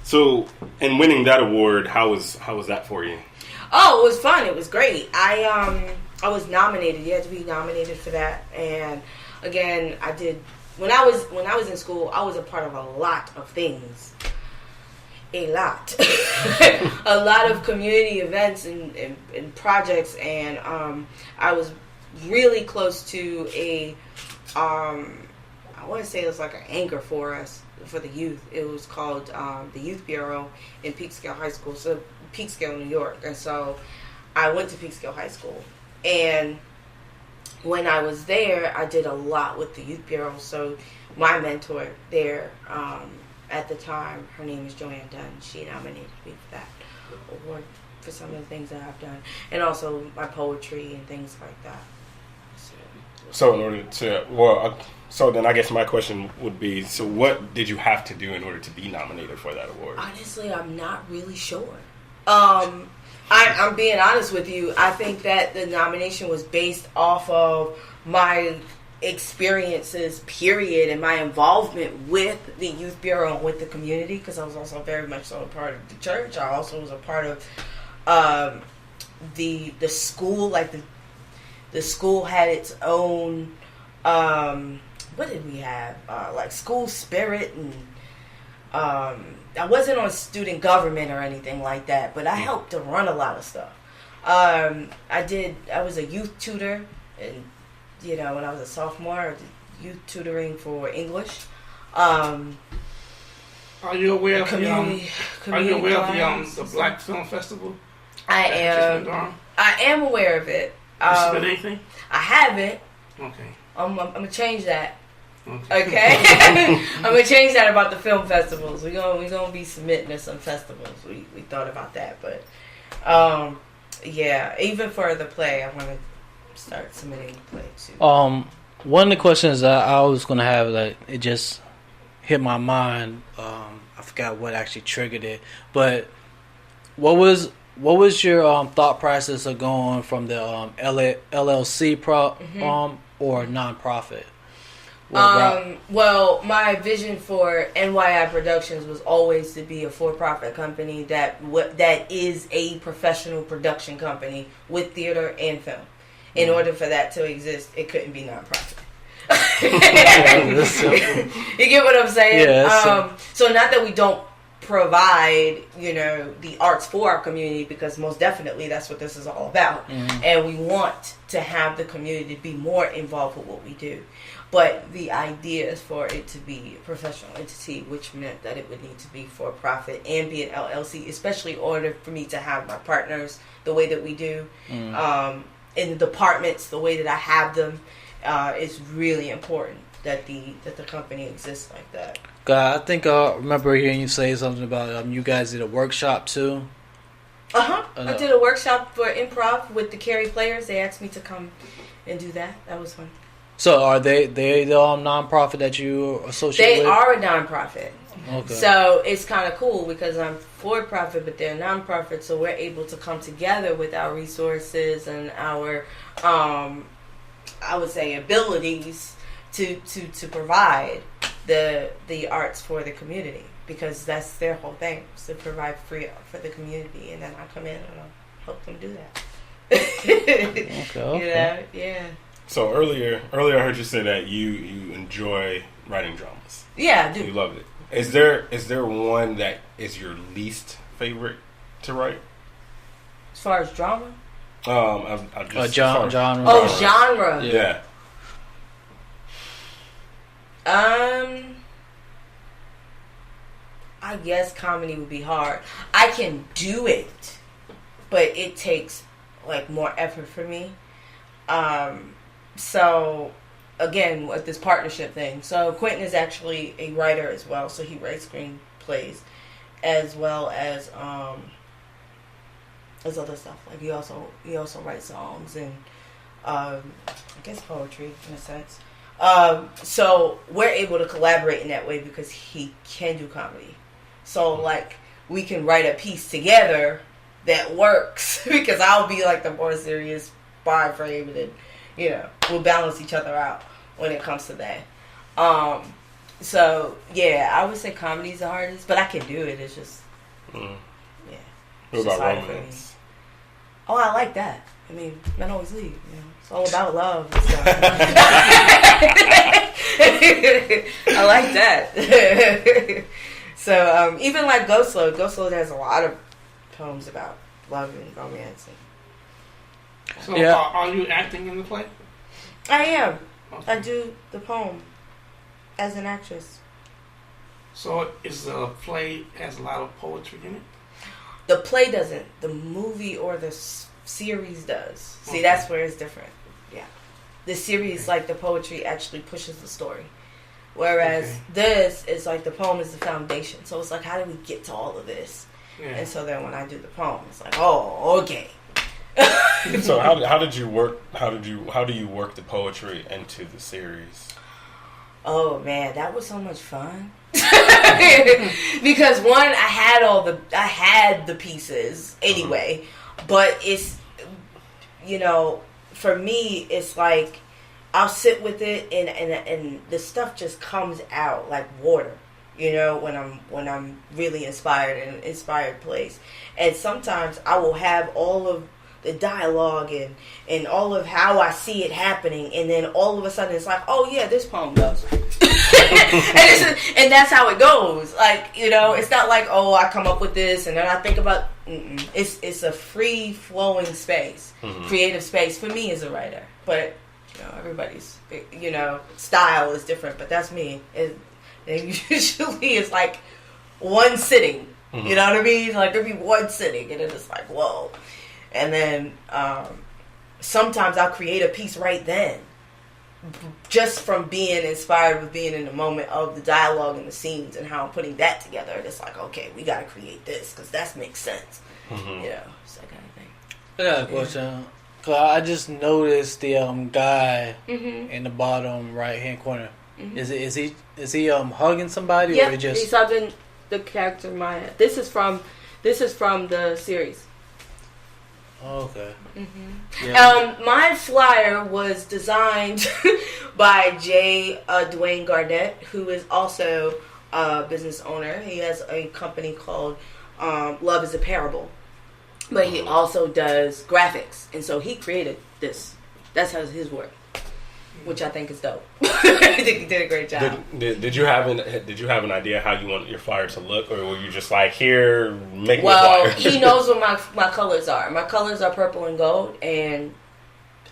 So, in winning that award, how was that for you? Oh, it was fun. It was great. I was nominated. You had to be nominated for that. And again, I did when I was in school. I was a part of a lot of things. A lot of community events and projects, and I was really close to a I want to say it was like an anchor for us, for the youth. It was called the Youth Bureau in Peekskill High School, so Peekskill, New York. And so I went to Peekskill High School, and when I was there, I did a lot with the Youth Bureau. So my mentor there at the time, her name is Joanne Dunn. She nominated me for that award for some of the things that I've done, and also my poetry and things like that. So in order to, so then I guess my question would be, so what did you have to do in order to be nominated for that award? Honestly, I'm not really sure. I'm being honest with you. I think that the nomination was based off of my experiences, period, and my involvement with the Youth Bureau and with the community, because I was also very much so a part of the church. I also was a part of the school. Like the school had its own, what did we have? Like school spirit, and I wasn't on student government or anything like that, but I helped to run a lot of stuff. I was a youth tutor, and when I was a sophomore, I did youth tutoring for English. Are you aware of the Black Film Festival? I am aware of it. You submit anything? I haven't. Okay. I'm gonna change that. Okay. I'm gonna change that about the film festivals. We're gonna be submitting to some festivals. We thought about that, but yeah. Even for the play, I want to start submitting the play too. One of the questions that I was gonna have, like, it just hit my mind. I forgot what actually triggered it, but what was your thought process of going from the LLC or nonprofit? Well, my vision for N.Y.I Productions was always to be a for-profit company that is a professional production company with theater and film. In order for that to exist, it couldn't be nonprofit. You get what I'm saying? Yeah, so not that we don't provide, the arts for our community, because most definitely that's what this is all about. Mm-hmm. And we want to have the community be more involved with what we do. But the idea is for it to be a professional entity, which meant that it would need to be for profit and be an LLC, especially in order for me to have my partners the way that we do. In the departments, the way that I have them, it's really important that the company exists like that. I think I remember hearing you say something about you guys did a workshop too. I did a workshop for improv with the Cary players. They asked me to come and do that. That was fun. So are they the nonprofit that you associate with? They are a nonprofit. Okay. So it's kind of cool because I'm for profit, but they're a nonprofit, so we're able to come together with our resources and our, I would say, abilities to provide the arts for the community, because that's their whole thing, is to provide free art for the community, and then I come in and I'll help them do that. Okay. Yeah. So earlier I heard you say that you enjoy writing dramas. Yeah, I do. You love it. Is there one that is your least favorite to write? As far as drama? Genre. Oh, genre. Yeah. I guess comedy would be hard. I can do it, but it takes more effort for me. So again, with this partnership thing. So Quentin is actually a writer as well, so he writes screenplays as well as other stuff. He also writes songs and I guess poetry in a sense. So we're able to collaborate in that way because he can do comedy. So we can write a piece together that works because I'll be the more serious vibe frame, and then we'll balance each other out when it comes to that. So yeah, I would say comedy's the hardest, but I can do it. It's just yeah. What about romance? Oh, I like that. I mean, men always leave. It's all about love and stuff. I like that. So even Ghost Load has a lot of poems about love and romance. So are you acting in the play? I am. Okay. I do the poem as an actress. So is the play has a lot of poetry in it? The play doesn't. The movie or the series does. See, that's where it's different. Yeah. The series, the poetry actually pushes the story. Whereas this is the poem is the foundation. So it's how do we get to all of this? Yeah. And so then when I do the poem, it's okay. So how did you work? How do you work the poetry into the series? Oh man, that was so much fun. Because one, I had the pieces anyway, but it's for me it's I'll sit with it and the stuff just comes out like water. When I'm really inspired in an inspired place, and sometimes I will have all of the dialogue and all of how I see it happening, and then all of a sudden it's oh yeah, this poem goes. and that's how it goes. It's not I come up with this and then I think about. It's a free flowing space, creative space for me as a writer. But everybody's style is different. But that's me. And usually it's one sitting. You know what I mean? There'll be one sitting, and then it's whoa. And then sometimes I'll create a piece right then, just from being inspired with being in the moment of the dialogue and the scenes and how I'm putting that together. And it's okay, we got to create this because that makes sense. It's that kind of thing. I got a question. Cause I just noticed the guy in the bottom right hand corner. Is he hugging somebody? Yeah, or just... he's hugging the character Maya. This is from the series. Oh, okay. Yeah. My flyer was designed by Dwayne Garnett, who is also a business owner. He has a company called Love is a Parable, but he also does graphics, and so he created this. That's his work. which I think is dope. I think you did a great job. Did you have an idea how you want your flyer to look, or were you just like, here, make me a Well, flyer? he knows what my colors are. My colors are purple and gold, and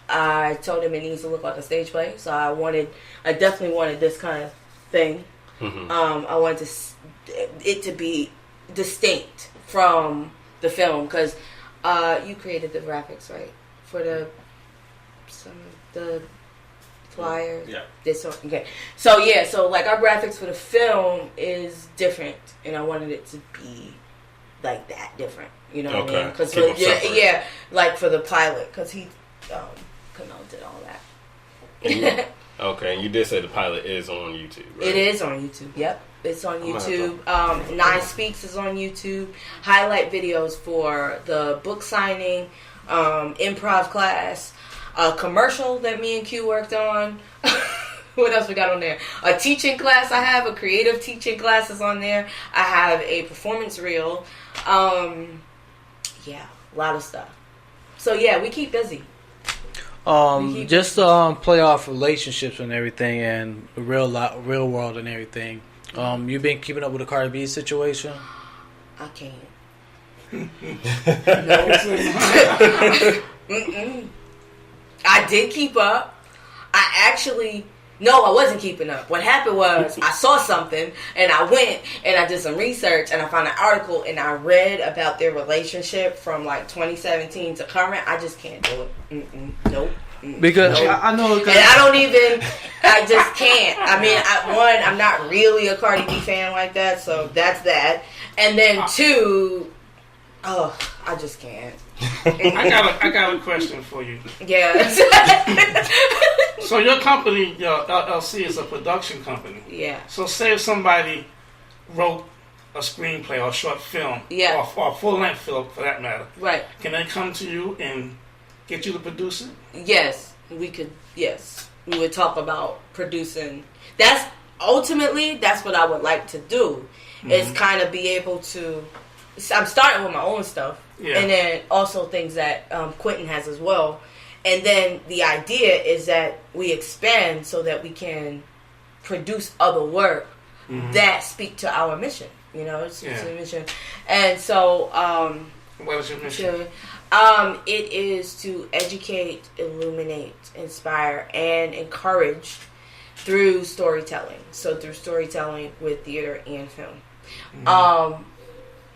I told him it needs to look like a stage play. So I definitely wanted this kind of thing. Mm-hmm. I wanted it to be distinct from the film, because you created the graphics, right, for the flyers. Yeah. Okay. So yeah, so like our graphics for the film is different, and I wanted it to be like that different. You know what I mean? Because yeah, like for the pilot, because he did all that. Okay, and you did say the pilot is on YouTube, right? It is on YouTube. Yep, it's on YouTube. N.Y.I Speaks is on YouTube. Highlight videos for the book signing, improv class, a commercial that me and Q worked on. What else we got on there? A teaching class I have, a creative teaching class is on there. I have a performance reel. Yeah, a lot of stuff. So yeah, we keep busy. Just play off relationships and everything, and real world and everything. You been keeping up with the Cardi B situation? I can't. I did keep up. I wasn't keeping up. What happened was I saw something and I went and I did some research and I found an article and I read about their relationship from like 2017 to current. I just can't do it. Nope. Because I know, and I just can't. I mean, I'm not really a Cardi B fan like that, so that's that. And then two, I just can't. I got a question for you. Yeah. So your company, your LLC, is a production company. Yeah. So say if somebody wrote a screenplay or a short film, yeah, or a full-length film for that matter, right? Can they come to you and get you to produce it? Yes, we could. Yes, we would talk about producing. That's what I would like to do. Mm-hmm. Is kind of be able to. I'm starting with my own stuff, and then also things that Quentin has as well. And then the idea is that we expand so that we can produce other work that speak to our mission. You know, it's a mission. And so, what is your mission? It is to educate, illuminate, inspire, and encourage through storytelling. So through storytelling with theater and film. And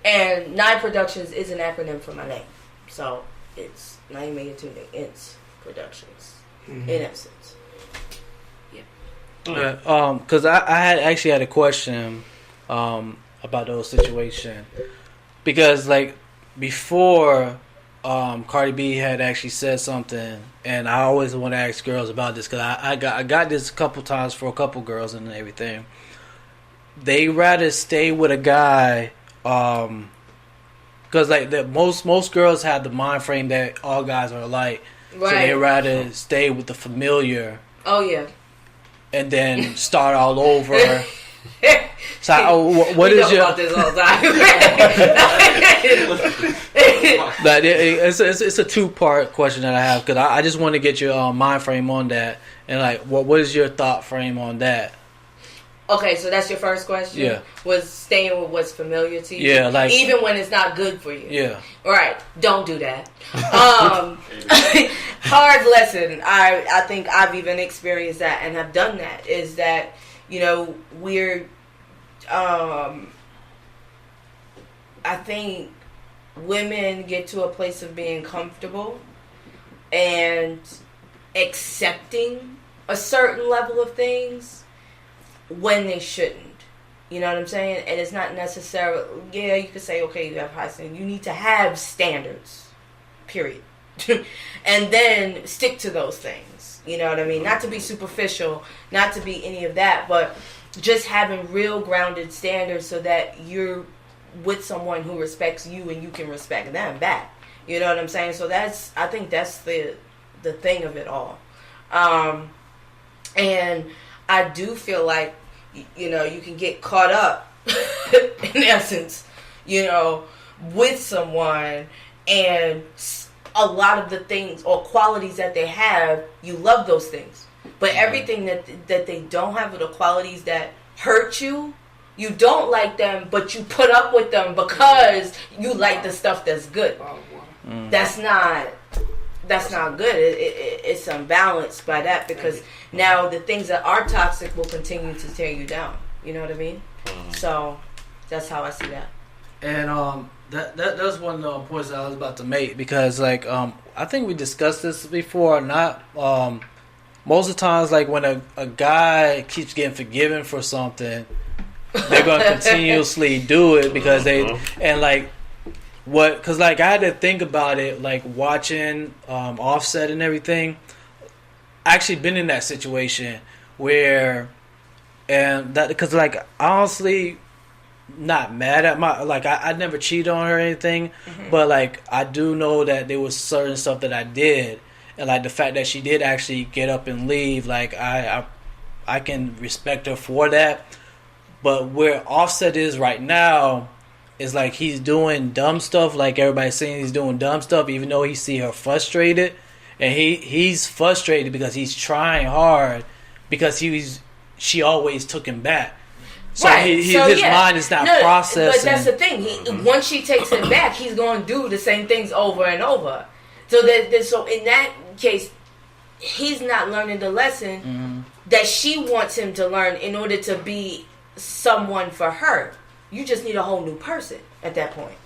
N.Y.I Productions is an acronym for my name. So it's Naima Ince Productions, in essence. Yeah. Because I had a question about those situations. Because, like, before Cardi B had actually said something, and I always want to ask girls about this, because I got this a couple times for a couple girls and everything. They rather stay with a guy, because like most girls have the mind frame that all guys are alike, right. So they rather stay with the familiar. Oh yeah. And then start all over. So what is your? About this all the time. It's a 2-part question that I have, because I just want to get your mind frame on that, and like what is your thought frame on that? Okay, so that's your first question? Yeah. Was staying with what's familiar to you? Yeah, like... Even when it's not good for you? Yeah. Right. Don't do that. Hard lesson. I think I've even experienced that and have done that. Is that, you know, we're... I think women get to a place of being comfortable and accepting a certain level of things when they shouldn't. You know what I'm saying? And it's not necessarily, you could say, okay, you have high standards. You need to have standards, period. And then stick to those things. You know what I mean? Not to be superficial, not to be any of that, but just having real grounded standards so that you're with someone who respects you and you can respect them back. You know what I'm saying? So I think that's the thing of it all. And I do feel like, you know, you can get caught up, in essence, you know, with someone, and a lot of the things or qualities that they have, you love those things. But everything that they don't have, the qualities that hurt you, you don't like them, but you put up with them because you like the stuff that's good. That's not good. It's unbalanced by that, because now the things that are toxic will continue to tear you down. You know what I mean? So that's how I see that. And that's one of the points that I was about to make, because like I think we discussed this before. Not most of the times, like when a guy keeps getting forgiven for something, they're gonna continuously do it because and like what? Because like I had to think about it, like watching Offset and everything. I actually been in that situation where, and that because like honestly, not mad at my like I never cheated on her or anything, but like I do know that there was certain stuff that I did, and like the fact that she did actually get up and leave, like I can respect her for that. But where Offset is right now is like he's doing dumb stuff, like everybody's saying he's doing dumb stuff, even though he see her frustrated, and he's frustrated because he's trying hard because she always took him back. So, his mind is not processing. But that's the thing. Once she takes him back, he's going to do the same things over and over. So so in that case, he's not learning the lesson that she wants him to learn in order to be someone for her. You just need a whole new person at that point.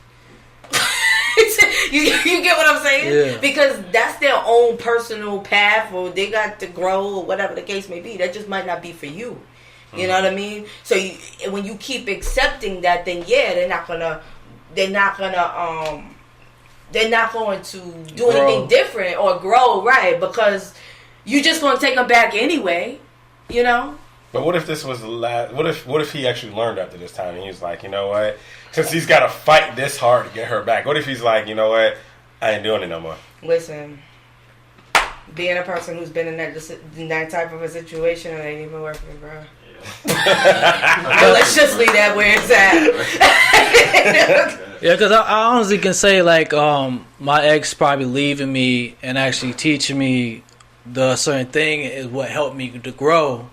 you get what I'm saying? Yeah. Because that's their own personal path, or they got to grow, or whatever the case may be. That just might not be for you. You know what I mean? So when you keep accepting that, then they're not going to do anything different or grow, right? Because you just going to take them back anyway, you know? But what if this was the last? What if he actually learned after this time and he was like, you know what? Since he's got to fight this hard to get her back, what if he's like, you know what? I ain't doing it no more. Listen, being a person who's been in that type of a situation, it ain't even working, bro. Let's just leave that where it's at. Yeah, because I honestly can say like my ex probably leaving me and actually teaching me the certain thing is what helped me to grow.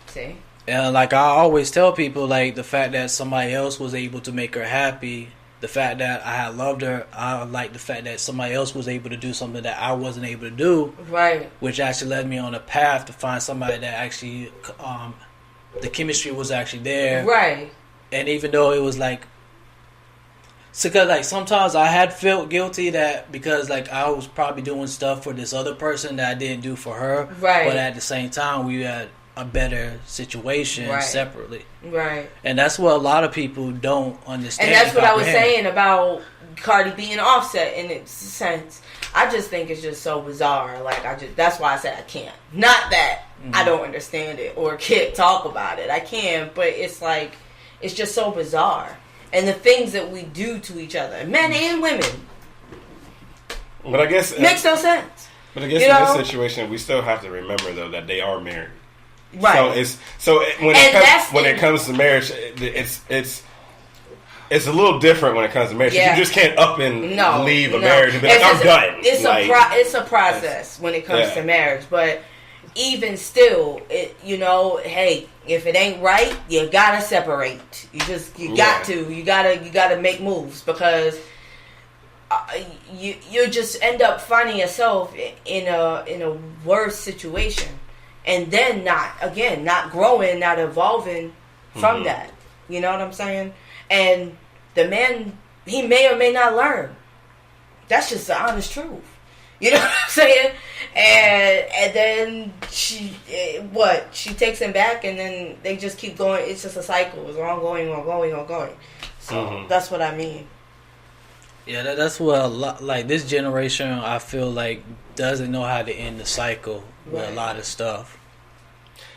See? And like I always tell people, like the fact that somebody else was able to make her happy, the fact that I had loved her, I like the fact that somebody else was able to do something that I wasn't able to do, right? Which actually led me on a path to find somebody that actually the chemistry was actually there, right? And even though it was like, so cause like sometimes I had felt guilty that because like I was probably doing stuff for this other person that I didn't do for her, right? But at the same time, we had a better situation separately, right? And that's what a lot of people don't understand. And that's what I was saying about Cardi B and Offset in its sense. I just think it's just so bizarre. Like that's why I said I can't. Not that I don't understand it or can't talk about it. I can, but it's like it's just so bizarre. And the things that we do to each other, men and women. But I guess makes no sense. But I guess in this situation, we still have to remember though that they are married. Right. So when it comes to marriage, it's a little different when it comes to marriage. Yeah. You just can't up and leave a marriage and be like, I'm done. It's a process when it comes to marriage, but even still, hey, if it ain't right, you gotta separate. You gotta make moves because you just end up finding yourself in a worse situation. And then not growing, not evolving from that. You know what I'm saying? And the man, he may or may not learn. That's just the honest truth. You know what I'm saying? And then she takes him back, and then they just keep going. It's just a cycle. It's ongoing. So that's what I mean. Yeah, that's what a lot, like this generation, I feel like doesn't know how to end the cycle with a lot of stuff.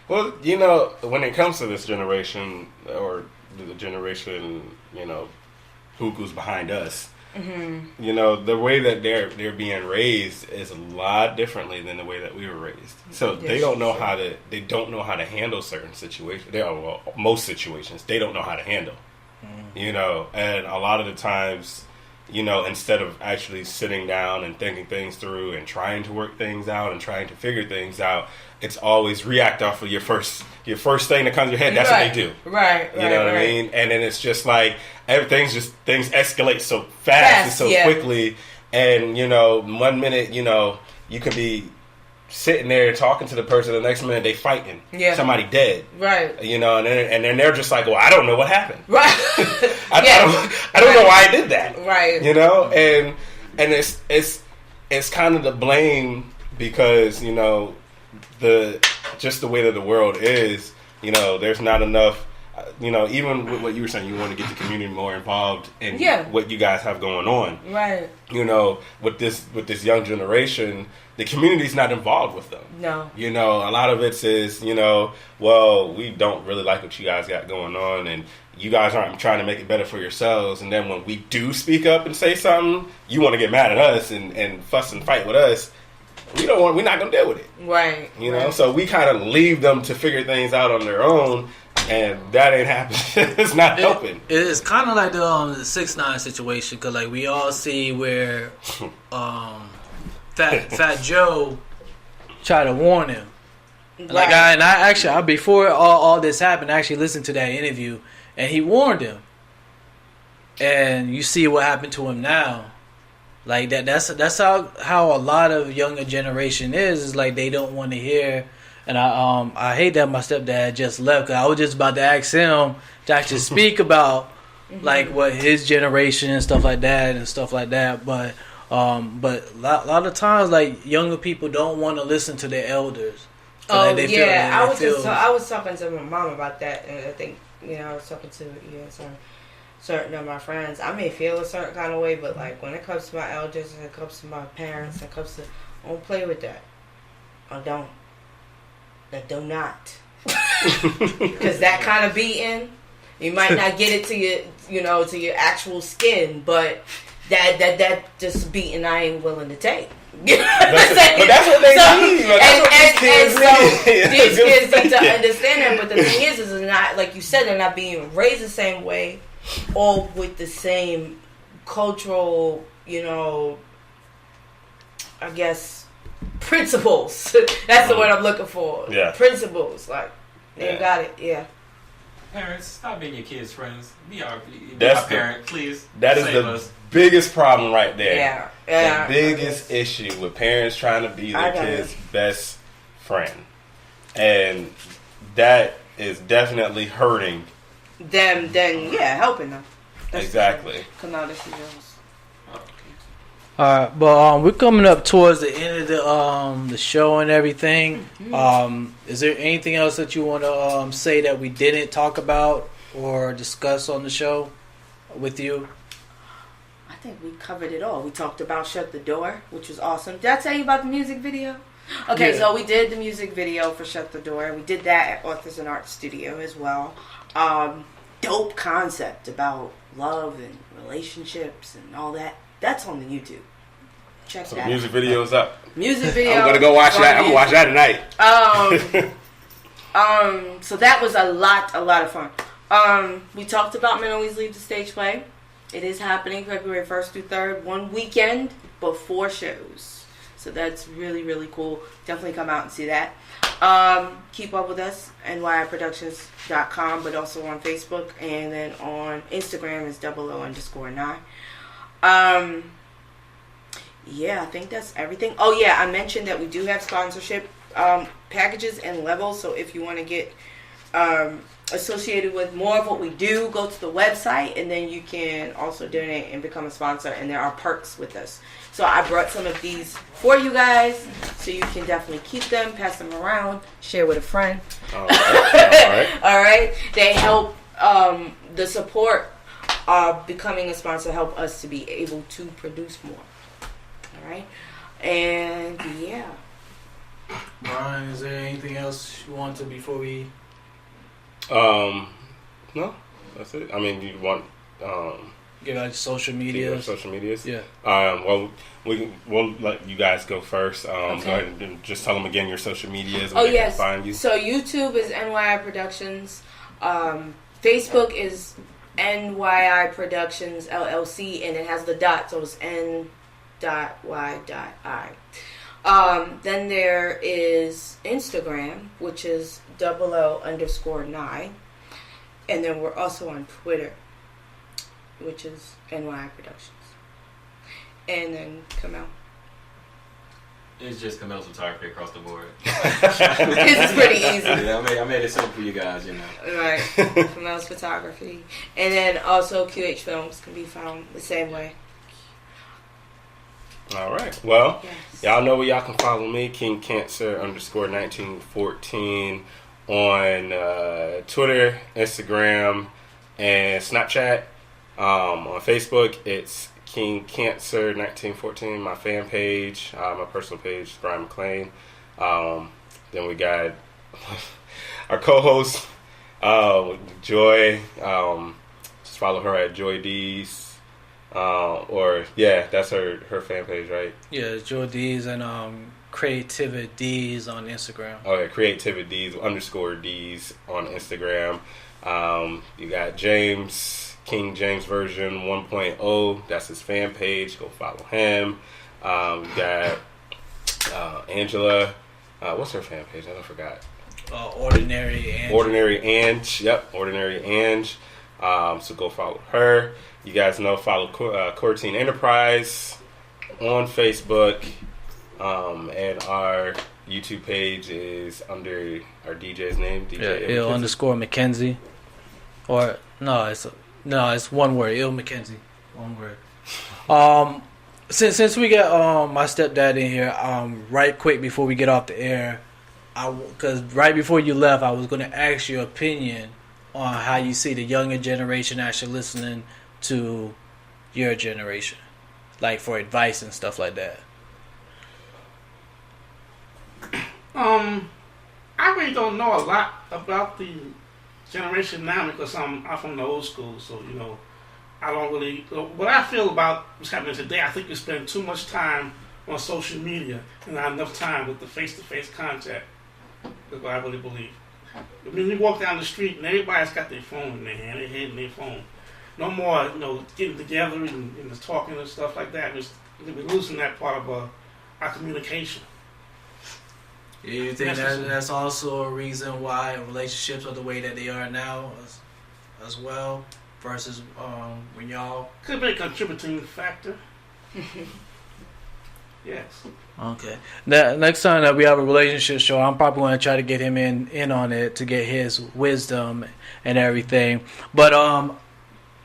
Well, when it comes to this generation, or the generation, who's behind us, the way that they're being raised is a lot differently than the way that we were raised. So they don't know how to handle certain situations. Most situations they don't know how to handle. And a lot of the times, you know, instead of actually sitting down and thinking things through and trying to work things out and trying to figure things out, it's always react off of your first thing that comes to your head. That's what they do. Right. You know what I mean? And then it's just like things escalate so fast and so quickly. And, you know, 1 minute, you know, you can be sitting there talking to the person, the next minute they fighting. Yeah. Somebody dead. Right. You know, and then they're just like, well, I don't know what happened. Right. I don't know why I did that. Right. You know, and it's kind of the blame because, you know, the way that the world is, you know, there's not enough. You know, even with what you were saying, you want to get the community more involved in what you guys have going on. Right. You know, with this young generation, the community's not involved with them. No. You know, a lot of it is, you know, well, we don't really like what you guys got going on, and you guys aren't trying to make it better for yourselves. And then when we do speak up and say something, you want to get mad at us and fuss and fight with us. We're not going to deal with it. Right. You know, so we kind of leave them to figure things out on their own. And that ain't happening. It's not helping. It's kind of like the 6ix9ine situation, because like we all see where Fat Joe tried to warn him. Right. Like I before all this happened, I actually listened to that interview, and he warned him. And you see what happened to him now. Like that's how a lot of younger generation is like they don't want to hear. And I hate that my stepdad just left, 'cause I was just about to ask him to actually speak about like what his generation and stuff like that. But a lot of times like younger people don't want to listen to their elders. Oh yeah, I was talking to my mom about that, and I think I was talking to certain of my friends. I may feel a certain kind of way, but like when it comes to my elders and it comes to my parents, I don't play with that. I don't. I do not. Because that kind of beating, you might not get it to your actual skin, but that just beating I ain't willing to take. But that's what they need. These kids need to understand that. But the thing is not like you said, they're not being raised the same way, or with the same cultural, I guess, principles. That's the word I'm looking for. Yeah. Principles. Like, they got it. Yeah. Parents, stop being your kids' friends. Be our parent, please. That is the biggest problem right there. Yeah. The biggest issue with parents trying to be their kids' best friend. And that is definitely hurting them, helping them. Exactly. Come out, this is yours. Alright, but we're coming up towards the end of the show and everything. Is there anything else that you want to say that we didn't talk about or discuss on the show with you? I think we covered it all. We talked about Shut the Door, which was awesome. Did I tell you about the music video? Okay, so we did the music video for Shut the Door. We did that at Authors and Art Studio as well. Dope concept about love and relationships and all that. That's on the YouTube. Check that. Music video's up. Music video. I'm gonna go watch that. I'm gonna watch that tonight. So that was a lot of fun. We talked about Men Always Leave the Stage Play. It is happening February 1st through 3rd, one weekend before shows. So that's really, really cool. Definitely come out and see that. Keep up with us, NYIProductions.com, but also on Facebook, and then on Instagram is 00_9. Yeah, I think that's everything. Oh yeah, I mentioned that we do have sponsorship packages and levels, so if you want to get associated with more of what we do, go to the website, and then you can also donate and become a sponsor, and there are perks with us. So I brought some of these for you guys, so you can definitely keep them, pass them around, share with a friend. All right. All right. They help the support of becoming a sponsor help us to be able to produce more. All right. And yeah. Brian, is there anything else you want to before we? No, that's it. I mean, you want give out social media. Social medias. Yeah. Well, we'll let you guys go first. Go ahead and just tell them again your social medias. Where they can find you. So YouTube is N.Y.I Productions. Facebook is N.Y.I Productions LLC, and it has the dot, so it's N.Y.I. Then there is Instagram, which is @00_9, and then we're also on Twitter, which is N.Y.I Productions. And then Kamel. It's just Kamel's photography across the board. It's pretty easy. Yeah, I made it simple for you guys, you know. Right. Kamel's photography. And then also QH Films can be found the same way. All right. Well, y'all know where y'all can follow me, King Cancer _1914 on Twitter, Instagram, and Snapchat. On Facebook, it's King Cancer 1914, my fan page, my personal page, Brian McLean. Then we got our co-host, Joy. Just follow her at Joy D's. That's her fan page, right? Yeah, Joy D's and Creativities on Instagram. Oh yeah, Creativities _D's on Instagram. You got James. King James version 1.0. That's his fan page. Go follow him. We got Angela. What's her fan page? I forgot. Ordinary Ange. Ordinary Ange. Yep, Ordinary Ange. So go follow her. You guys know, follow Quarantine Enterprise on Facebook. And our YouTube page is under our DJ's name. DJ Ill _Mackenzie. Or no, it's one word. Ill Mackenzie. One word. Since we got my stepdad in here, right quick before we get off the air, because right before you left, I was going to ask your opinion on how you see the younger generation actually listening to your generation, like for advice and stuff like that. I really don't know a lot about the generation now because I'm from the old school, so I don't really. What I feel about what's happening today, I think we spend too much time on social media and not enough time with the face-to-face contact. That's what I really believe. I mean, you walk down the street and everybody's got their phone in their hand, their head in their phone. No more, getting together and just talking and stuff like that. We're losing that part of our communication. You think that's also a reason why relationships are the way that they are now as well versus when y'all... Could be a contributing factor. Yes. Okay. Next time that we have a relationship show, I'm probably going to try to get him in on it to get his wisdom and everything. But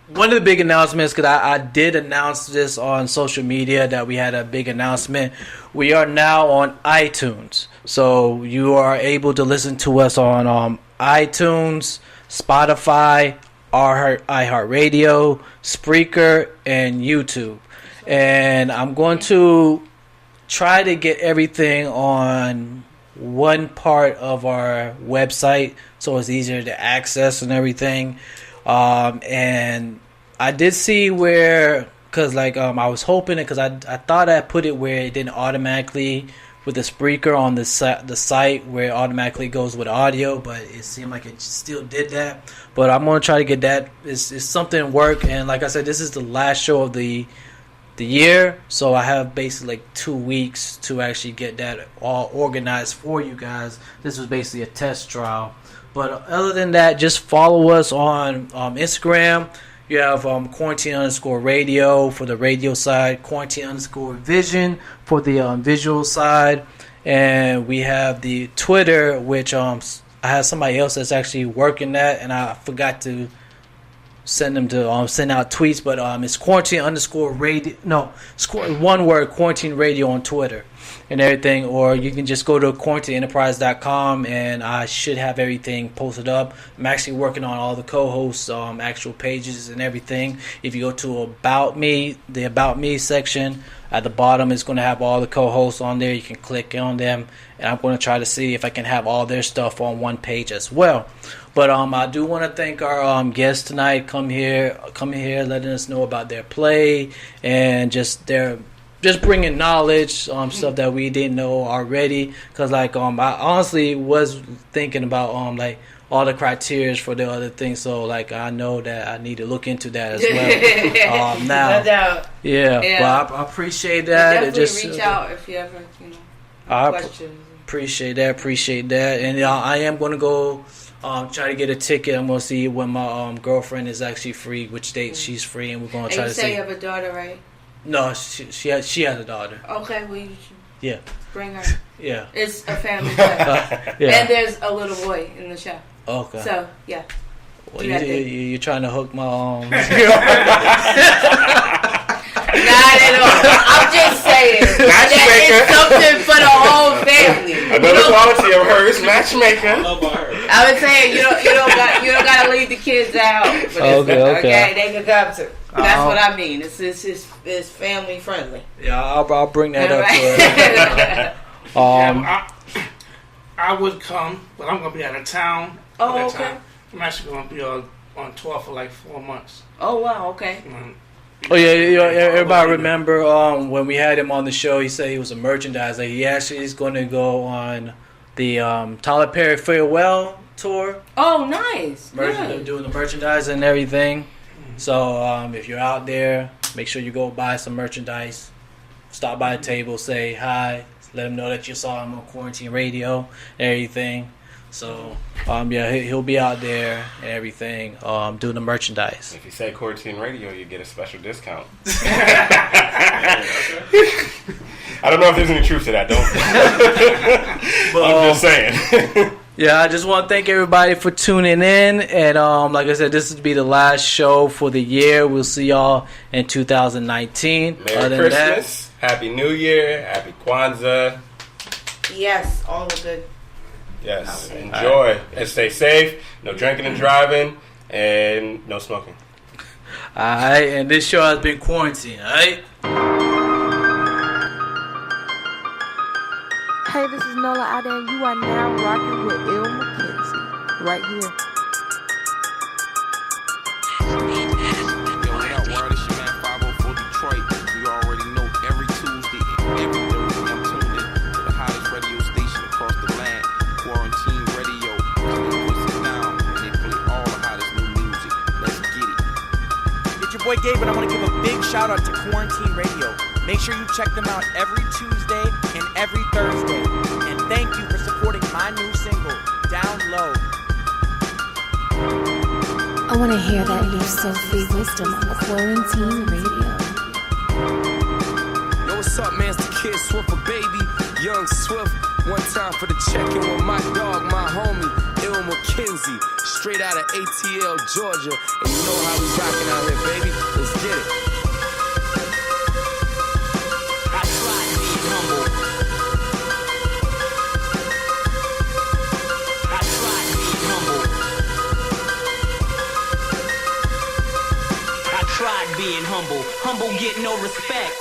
one of the big announcements, because I did announce this on social media that we had a big announcement. We are now on iTunes. So you are able to listen to us on iTunes, Spotify, iHeartRadio, Spreaker, and YouTube. And I'm going to try to get everything on one part of our website so it's easier to access and everything. And I did see where, because I was hoping it, because I thought I put it where it didn't automatically with the Spreaker on the site where it automatically goes with audio, but it seemed like it still did that. But I'm going to try to get that. It's something work, and like I said, this is the last show of the year, so I have basically 2 weeks to actually get that all organized for you guys. This was basically a test trial. But other than that, just follow us on Instagram. You have Quarantine _Radio for the radio side, Quarantine _Vision for the visual side, and we have the Twitter, which I have somebody else that's actually working that, and I forgot to send them to send out tweets, but it's Quarantine _Radio. No, it's one word, Quarantine Radio on Twitter and everything, or you can just go to quarantineenterprise.com and I should have everything posted up. I'm actually working on all the co-hosts actual pages and everything. If you go to About Me, the About Me section at the bottom is going to have all the co-hosts on there. You can click on them, and I'm going to try to see if I can have all their stuff on one page as well. But I do want to thank our guests tonight coming here letting us know about their play and just bringing knowledge, stuff that we didn't know already. Because I honestly was thinking about all the criteria for the other things. So like I know that I need to look into that as well. Now, no doubt. Yeah. But I appreciate that. Definitely reach out if you ever questions. Appreciate that. And I am going to go try to get a ticket. I'm going to see when my girlfriend is actually free, which date she's free, and we're going to try to see. And you say you have a daughter, right? No, she has a daughter. Okay, well, you should bring her. Yeah. It's a family show. And there's a little boy in the show. Okay. So, yeah. Well, you're trying to hook my Not at all. I'm just saying that it's something for the whole family. Another quality of her is matchmaker. I would say you don't gotta leave the kids out for this. Okay, they can come to. That's what I mean. It's family friendly. Yeah, I'll bring that up to her. I would come, but I'm gonna be out of town. Oh, okay. Time. I'm actually gonna be on tour for like 4 months. Oh wow, okay. Oh yeah, everybody remember when we had him on the show, he said he was a merchandiser. He actually is going to go on the Tyler Perry farewell tour. Oh, nice. Doing the merchandising and everything. So if you're out there, make sure you go buy some merchandise. Stop by the table, say hi, let him know that you saw him on Quarantine Radio and everything. So, he'll be out there and everything, doing the merchandise. If you say Quarantine Radio, you get a special discount. I don't know if there's any truth to that, though. I'm just saying. Yeah, I just want to thank everybody for tuning in. And like I said, this will be the last show for the year. We'll see y'all in 2019. Merry Christmas, Happy New Year, Happy Kwanzaa. Yes, all the good. Yes, enjoy and stay safe. No drinking and driving, and no smoking. Alright, and this show has been Quarantine, alright? Hey, this is Nola out there, and you are now rocking with N.Y.I right here. Yo, what up, world? It's your man 504 Detroit. You already know every Tuesday and every Thursday I'm tuned in to the hottest radio station across the land, Quarantine Radio. They push it down and they play all the hottest new music. Let's get it. It's your boy Gabe, and I want to give a big shout out to Quarantine Radio. Make sure you check them out every Tuesday and every Thursday. And thank you for supporting my new single, Down Low. I want to hear that new soul-free wisdom on Quarantine Radio. Yo, what's up, man? It's the kid Swift, a baby, young Swift. One time for the check-in with my dog, my homie, N.Y.I, straight out of ATL, Georgia. And you know how we rockin' out here, baby. Let's get it. I tried being humble. I tried being humble. I tried being humble. Humble get no respect.